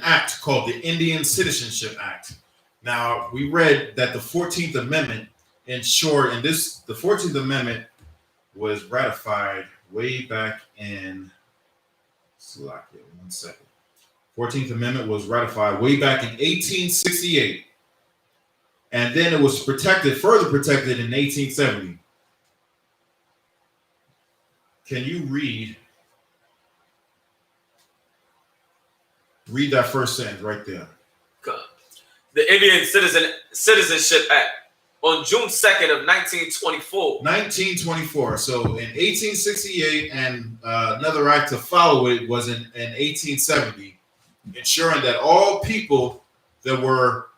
S2: act called the Indian Citizenship Act. Now, we read that the 14th Amendment, the 14th Amendment was ratified way back in, 14th Amendment was ratified way back in 1868. And then it was further protected in 1870. Can you read that first sentence right there?
S3: God. The Indian Citizenship Act on June 2nd of 1924.
S2: 1924. So in 1868, and another act to follow it was in 1870, ensuring that all people that were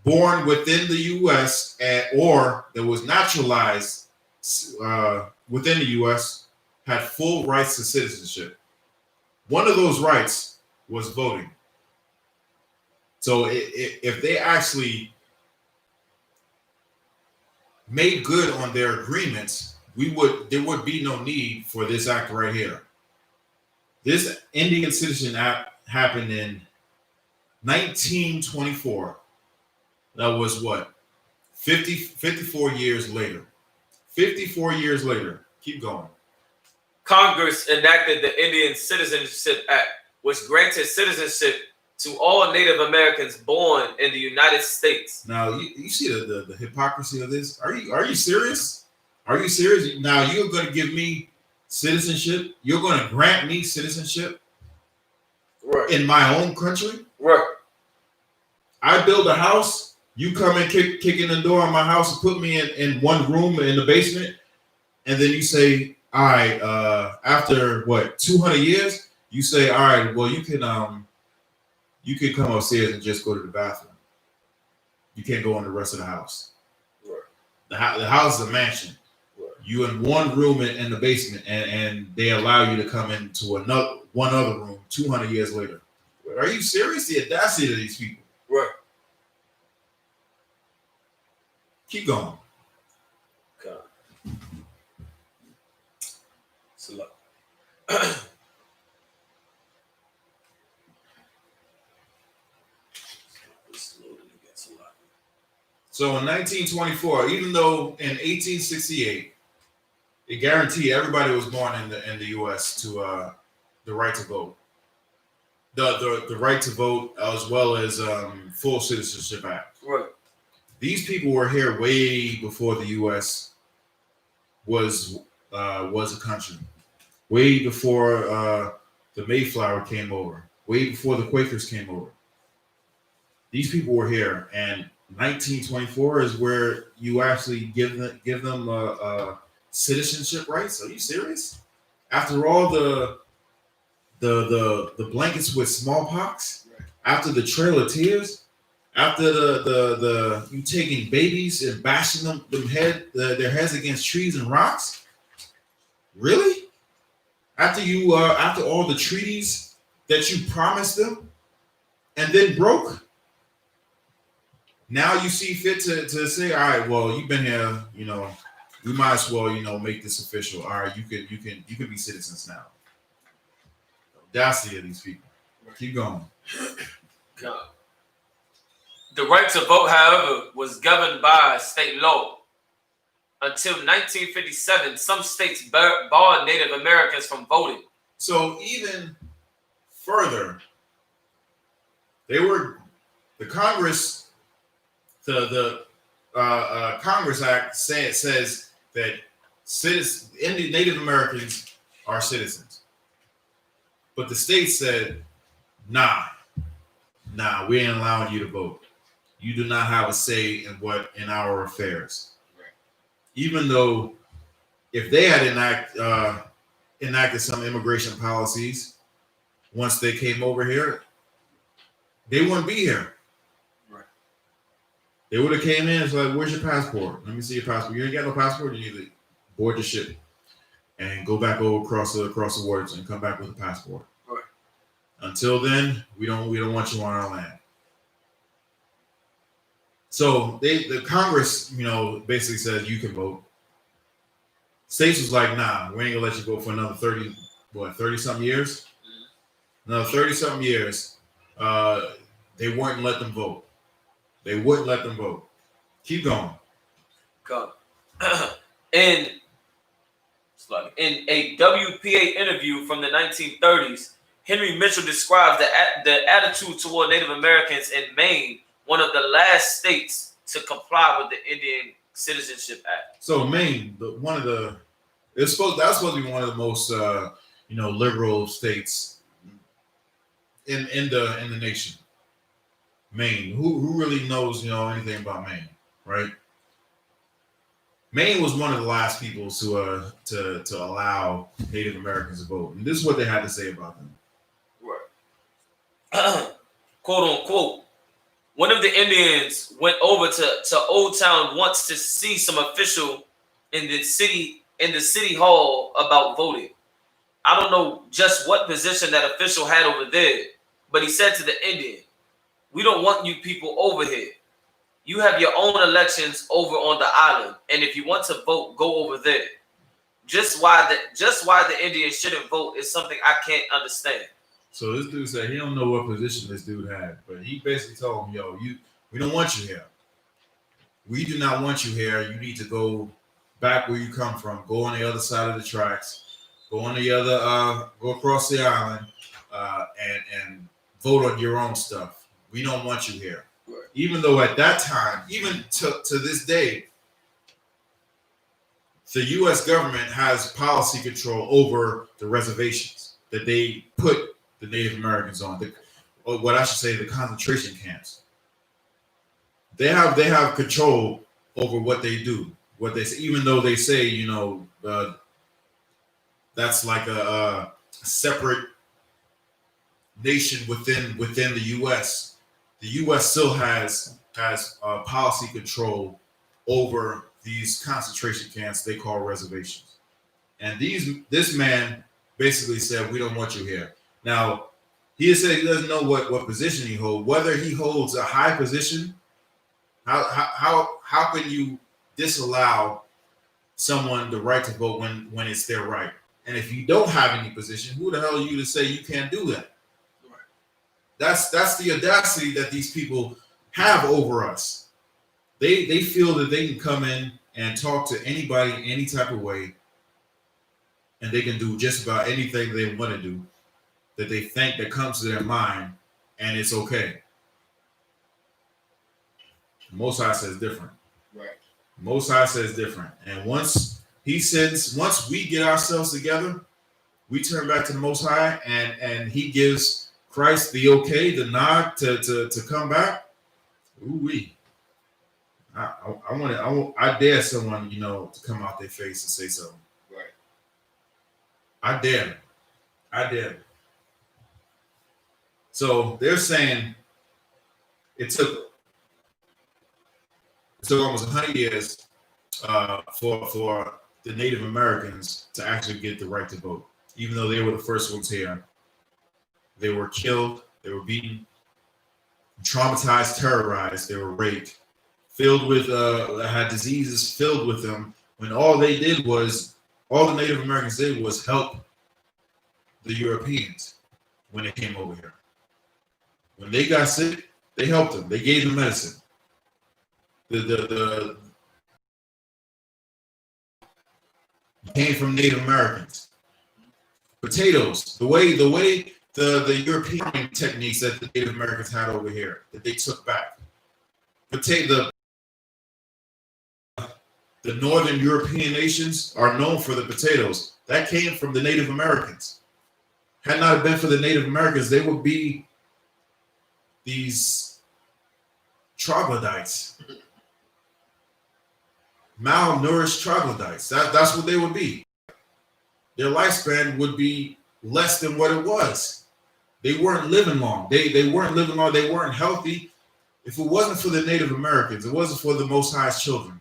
S2: born within the U.S. or that was naturalized within the U.S. had full rights to citizenship. One of those rights was voting. So if they actually made good on their agreements, there would be no need for this act right here. This Indian Citizenship Act happened in 1924. That was what? 54 years later. 54 years later. Keep going.
S3: Congress enacted the Indian Citizenship Act, which granted citizenship to all Native Americans born in the United States.
S2: Now, you see the hypocrisy of this? Are you serious? Are you serious? Now, you're going to give me citizenship? You're going to grant me citizenship?
S3: Right.
S2: In my own country?
S3: Right.
S2: I build a house. You come and kick in the door of my house and put me in one room in the basement. And then you say, all right, after what, 200 years? You say, all right, well, you can come upstairs and just go to the bathroom. You can't go in the rest of the house.
S3: Right.
S2: The house is a mansion.
S3: Right.
S2: You in one room in the basement, and they allow you to come into one other room 200 years later. Are you serious? The audacity of these people.
S3: Right.
S2: Keep going.
S3: God. Salam.
S2: So in 1924, even though in 1868, it guaranteed everybody was born in the U.S. to the right to vote, the right to vote, as well as full citizenship act.
S3: Right.
S2: These people were here way before the U.S. was a country, way before the Mayflower came over, way before the Quakers came over. These people were here, and 1924 is where you actually give them citizenship rights. Are you serious? After all the blankets with smallpox, right. After the Trail of Tears, after the you taking babies and bashing their heads against trees and rocks, really? After all the treaties that you promised them and then broke. Now you see fit to say, all right, well, you've been here, we might as well, make this official. All right, you can be citizens now. The audacity of these people. Keep going.
S3: God. The right to vote, however, was governed by state law. Until 1957, some states barred Native Americans from voting.
S2: So even further, the Congress, the Congress Act says that Native Americans are citizens, but the state said, nah, we ain't allowing you to vote. You do not have a say in our affairs. Right. Even though if they had enacted some immigration policies once they came over here, they wouldn't be here. Right. They would have came in and said, like, where's your passport? Let me see your passport. You ain't got no passport, you need to board the ship and go back over across the waters and come back with a passport. Right. Until then, we don't want you on our land. So the Congress, basically said you can vote. States was like, nah, we ain't gonna let you vote for another 30-something years? Mm-hmm. Another 30-something years, they wouldn't let them vote. They wouldn't let them vote. Keep going.
S3: Come. In a WPA interview from the 1930s, Henry Mitchell describes the attitude toward Native Americans in Maine, one of the last states to comply with the Indian Citizenship Act.
S2: So Maine, that's supposed to be one of the most liberal states in the nation. Maine. Who really knows anything about Maine, right? Maine was one of the last people to allow Native Americans to vote, and this is what they had to say about them.
S3: Right. Quote unquote. One of the Indians went over to Old Town once to see some official in the city hall about voting. I don't know just what position that official had over there, but he said to the Indian, "We don't want you people over here. You have your own elections over on the island, and if you want to vote, go over there." Just why the Indians shouldn't vote is something I can't understand.
S2: So this dude said he don't know what position this dude had, but he basically told him, we don't want you here. We do not want you here. You need to go back where you come from. Go on the other side of the tracks. Go on the other, go across the island, and vote on your own stuff. We don't want you here. Right. Even though at that time, even to this day, the U.S. government has policy control over the reservations that they put the Native Americans on, the concentration camps. They have control over what they do, what they say, even though they say, that's like a separate nation within the U.S. The U.S. still has policy control over these concentration camps they call reservations. And this man basically said, we don't want you here. Now, he said he doesn't know what position he holds. Whether he holds a high position, how can you disallow someone the right to vote when it's their right? And if you don't have any position, who the hell are you to say you can't do that? Right. That's the audacity that these people have over us. They feel that they can come in and talk to anybody any type of way, and they can do just about anything they want to do that they think that comes to their mind, and it's okay. Most High says different. Right. Most High says different. And once we get ourselves together, we turn back to the Most High, and He gives Christ the okay, the nod to come back. Ooh-wee. I dare someone, to come out their face and say something. Right. I dare them. So they're saying it took almost 100 years for the Native Americans to actually get the right to vote, even though they were the first ones here. They were killed, they were beaten, traumatized, terrorized, they were raped, filled with had diseases filled with them, when all the Native Americans did was help the Europeans when they came over here. When they got sick, They helped them. They gave them medicine. The came from Native Americans. Potatoes, the way the European techniques that the Native Americans had over here that they took back. The northern European nations are known for the potatoes. That came from the Native Americans. Had not been for the Native Americans, they would be these troglodytes. Malnourished troglodytes. That's what they would be. Their lifespan would be less than what it was. They weren't living long. They weren't living long. They weren't healthy. If it wasn't for the Native Americans, it wasn't for the Most High's children,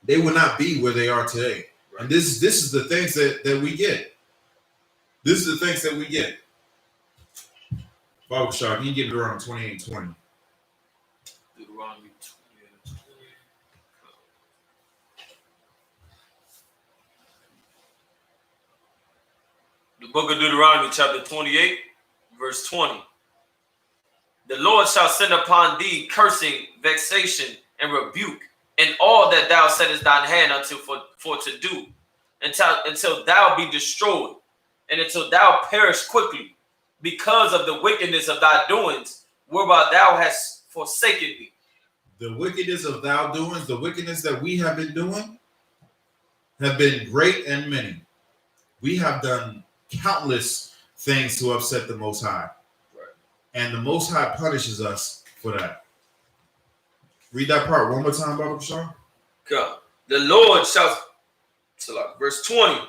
S2: they would not be where they are today. Right. And this is the things that we get. This is the things that we get. Baqashyah, you get around 28:20.
S3: Deuteronomy 28:20. The book of Deuteronomy, chapter 28, verse 20. The Lord shall send upon thee cursing, vexation, and rebuke, in all that thou settest thine hand unto for to do, until thou be destroyed, and until thou perish quickly, because of the wickedness of thy doings, whereby thou hast forsaken me.
S2: The wickedness of thou doings, the wickedness that we have been doing, have been great and many. We have done countless things to upset the Most High. Right. And the Most High punishes us for that. Read that part one more time, Baqashyah.
S3: Come. The Lord shall, verse 20,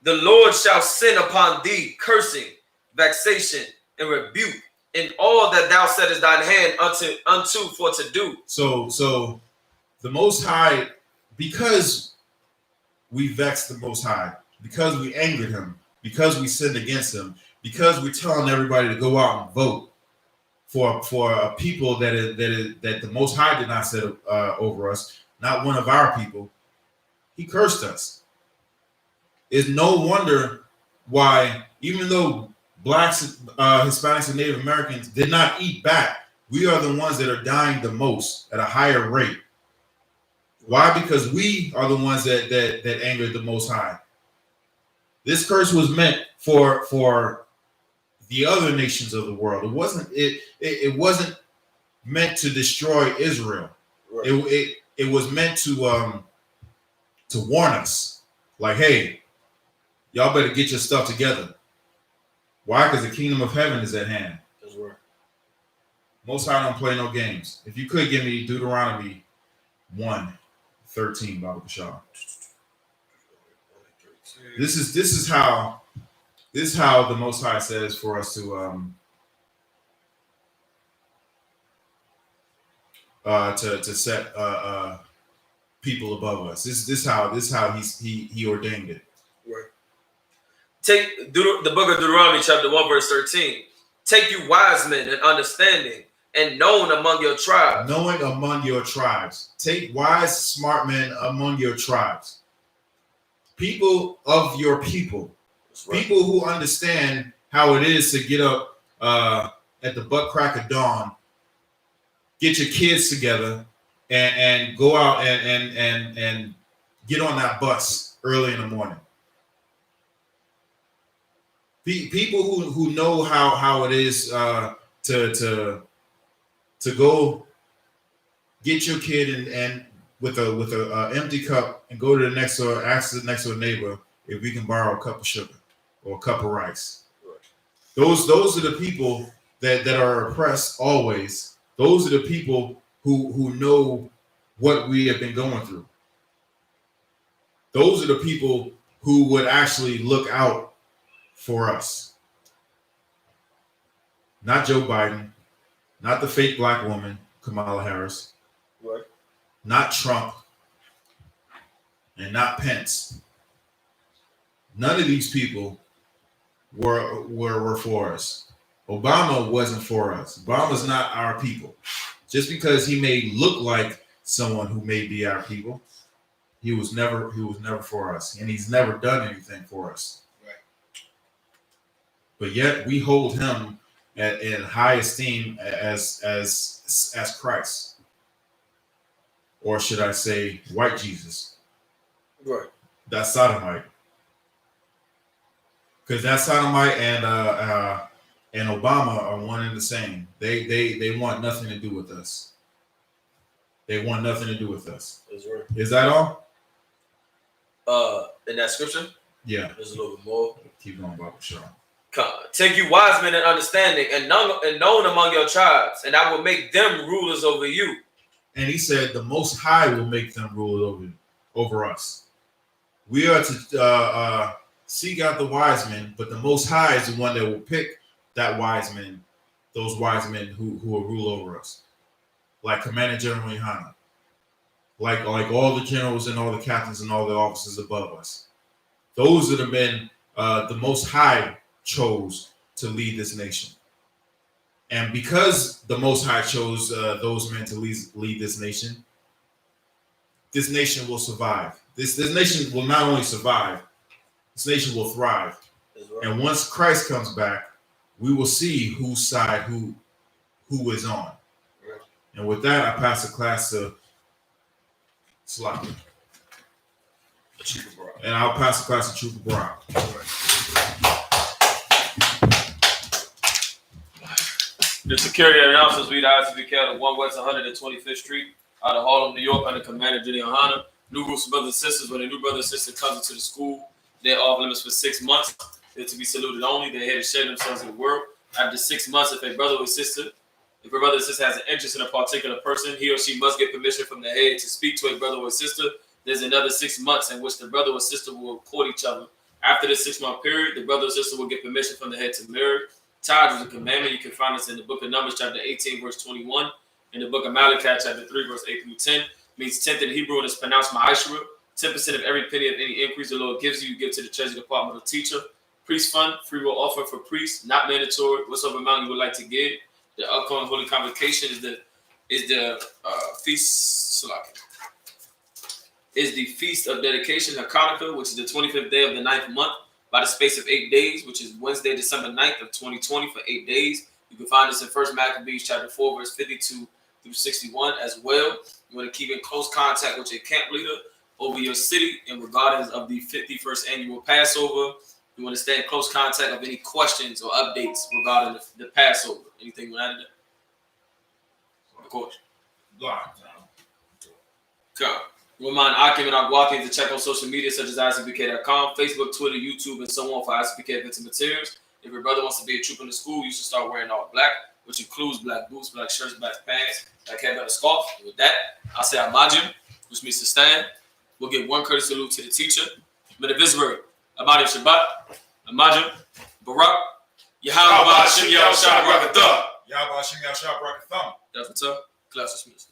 S3: the Lord shall send upon thee cursing, vexation, and rebuke in all that thou settest thine hand unto for to do.
S2: So the Most High, because we vexed the Most High, because we angered him, because we sinned against him, because we're telling everybody to go out and vote for a people that the Most High did not set over us, not one of our people, he cursed us. It's no wonder why, even though blacks, Hispanics, and Native Americans did not eat back, we are the ones that are dying the most at a higher rate. Why? Because we are the ones that angered the Most High. This curse was meant for the other nations of the world. It wasn't meant to destroy Israel. Right. It was meant to warn us, like, hey, y'all better get your stuff together. Why? Because the kingdom of heaven is at hand. That's right. Most High don't play no games. If you could give me Deuteronomy 1:13, Baqashyah. This is how the Most High says for us to set people above us. This is how he ordained it.
S3: Right. Take the book of Deuteronomy, chapter 1, verse 13. Take you wise men and understanding, and known among your tribes.
S2: Knowing among your tribes. Take wise, smart men among your tribes. People of your people. Right. People who understand how it is to get up at the butt crack of dawn, get your kids together, and go out and get on that bus early in the morning. People who know how it is to go get your kid and with a empty cup and go to the next door, ask the next door neighbor if we can borrow a cup of sugar or a cup of rice. Right. Those are the people that are oppressed always. Those are the people who know what we have been going through. Those are the people who would actually look out for us. Not Joe Biden, not the fake black woman, Kamala Harris. Right. Not Trump, and not Pence. None of these people were for us. Obama wasn't for us. Obama's not our people. Just because he may look like someone who may be our people, he was never for us, and he's never done anything for us. Right. But yet we hold him in high esteem as Christ, or should I say, white Jesus?
S3: Right.
S2: That's sodomite, because that sodomite and Obama are one and the same. They want nothing to do with us. They want nothing to do with us.
S3: That's right.
S2: Is that all?
S3: In that scripture,
S2: Yeah.
S3: there's a little bit more.
S2: Keep going, Baqashyah.
S3: Take you wise men and understanding, and known among your tribes, and I will make them rulers over you.
S2: And he said, the Most High will make them rule over us. We are to seek out the wise men, but the Most High is the one that will pick that wise men, those wise men who will rule over us, like Commander General YAHANNA, like all the generals and all the captains and all the officers above us. Those are the men the Most High chose to lead this nation. And because the Most High chose those men to lead this nation will survive. This nation will not only survive, this nation will thrive.
S3: Right.
S2: And once Christ comes back, we will see whose side who is on.
S3: Right.
S2: And with that, I pass the class to SHALAM. And I'll pass the class to Trooper Brown.
S3: The security announcements read I.S.U.P.K at 1 West 125th Street out of Harlem, New York, under Commander General YAHANNA. New groups of brothers and sisters. When a new brother or sister comes into the school, they're off limits for 6 months. They're to be saluted only. They're here to share themselves in the world. After 6 months, if a brother or sister has an interest in a particular person, he or she must get permission from the head to speak to a brother or sister. There's another 6 months in which the brother or sister will court each other. After this 6-month period, the brother or sister will get permission from the head to marry. Tithes is a commandment. You can find this in the book of Numbers, chapter 18, verse 21. In the book of Malachi, chapter 3, verse 8 through 10. Means 10th in Hebrew and is pronounced ma'ashra. 10% of every penny of any increase the Lord gives you give to the treasury department or teacher. Priest fund, free will offering for priests, not mandatory. Whatsoever amount you would like to give. The upcoming holy convocation is the feast. Is the feast of dedication, Hanukkah, which is the 25th day of the 9th month, by the space of 8 days, which is Wednesday, December 9th of 2020 for 8 days. You can find this in 1 Maccabees chapter 4, verse 52 through 61 as well. You want to keep in close contact with your camp leader over your city in regards of the 51st annual Passover. You want to stay in close contact of any questions or updates regarding the Passover. Anything you want to add to that? Of course. Come. Remind Akim and Agwaki to check on social media such as ISUPK.com, Facebook, Twitter, YouTube, and so on for ISUPK events and materials. If your brother wants to be a troop in the school, you should start wearing all black, which includes black boots, black shirts, black pants, black headband, and scarf. And with that, I'll say Amajim, which means to stand. We'll give one courtesy salute to the teacher. But if this word, Amajim Shabbat, Amajim, Barak, Yahweh Baqashyah, Yahweh Baqashyah,
S2: Yahweh Baqashyah.
S3: that's what's up. Class dismissed.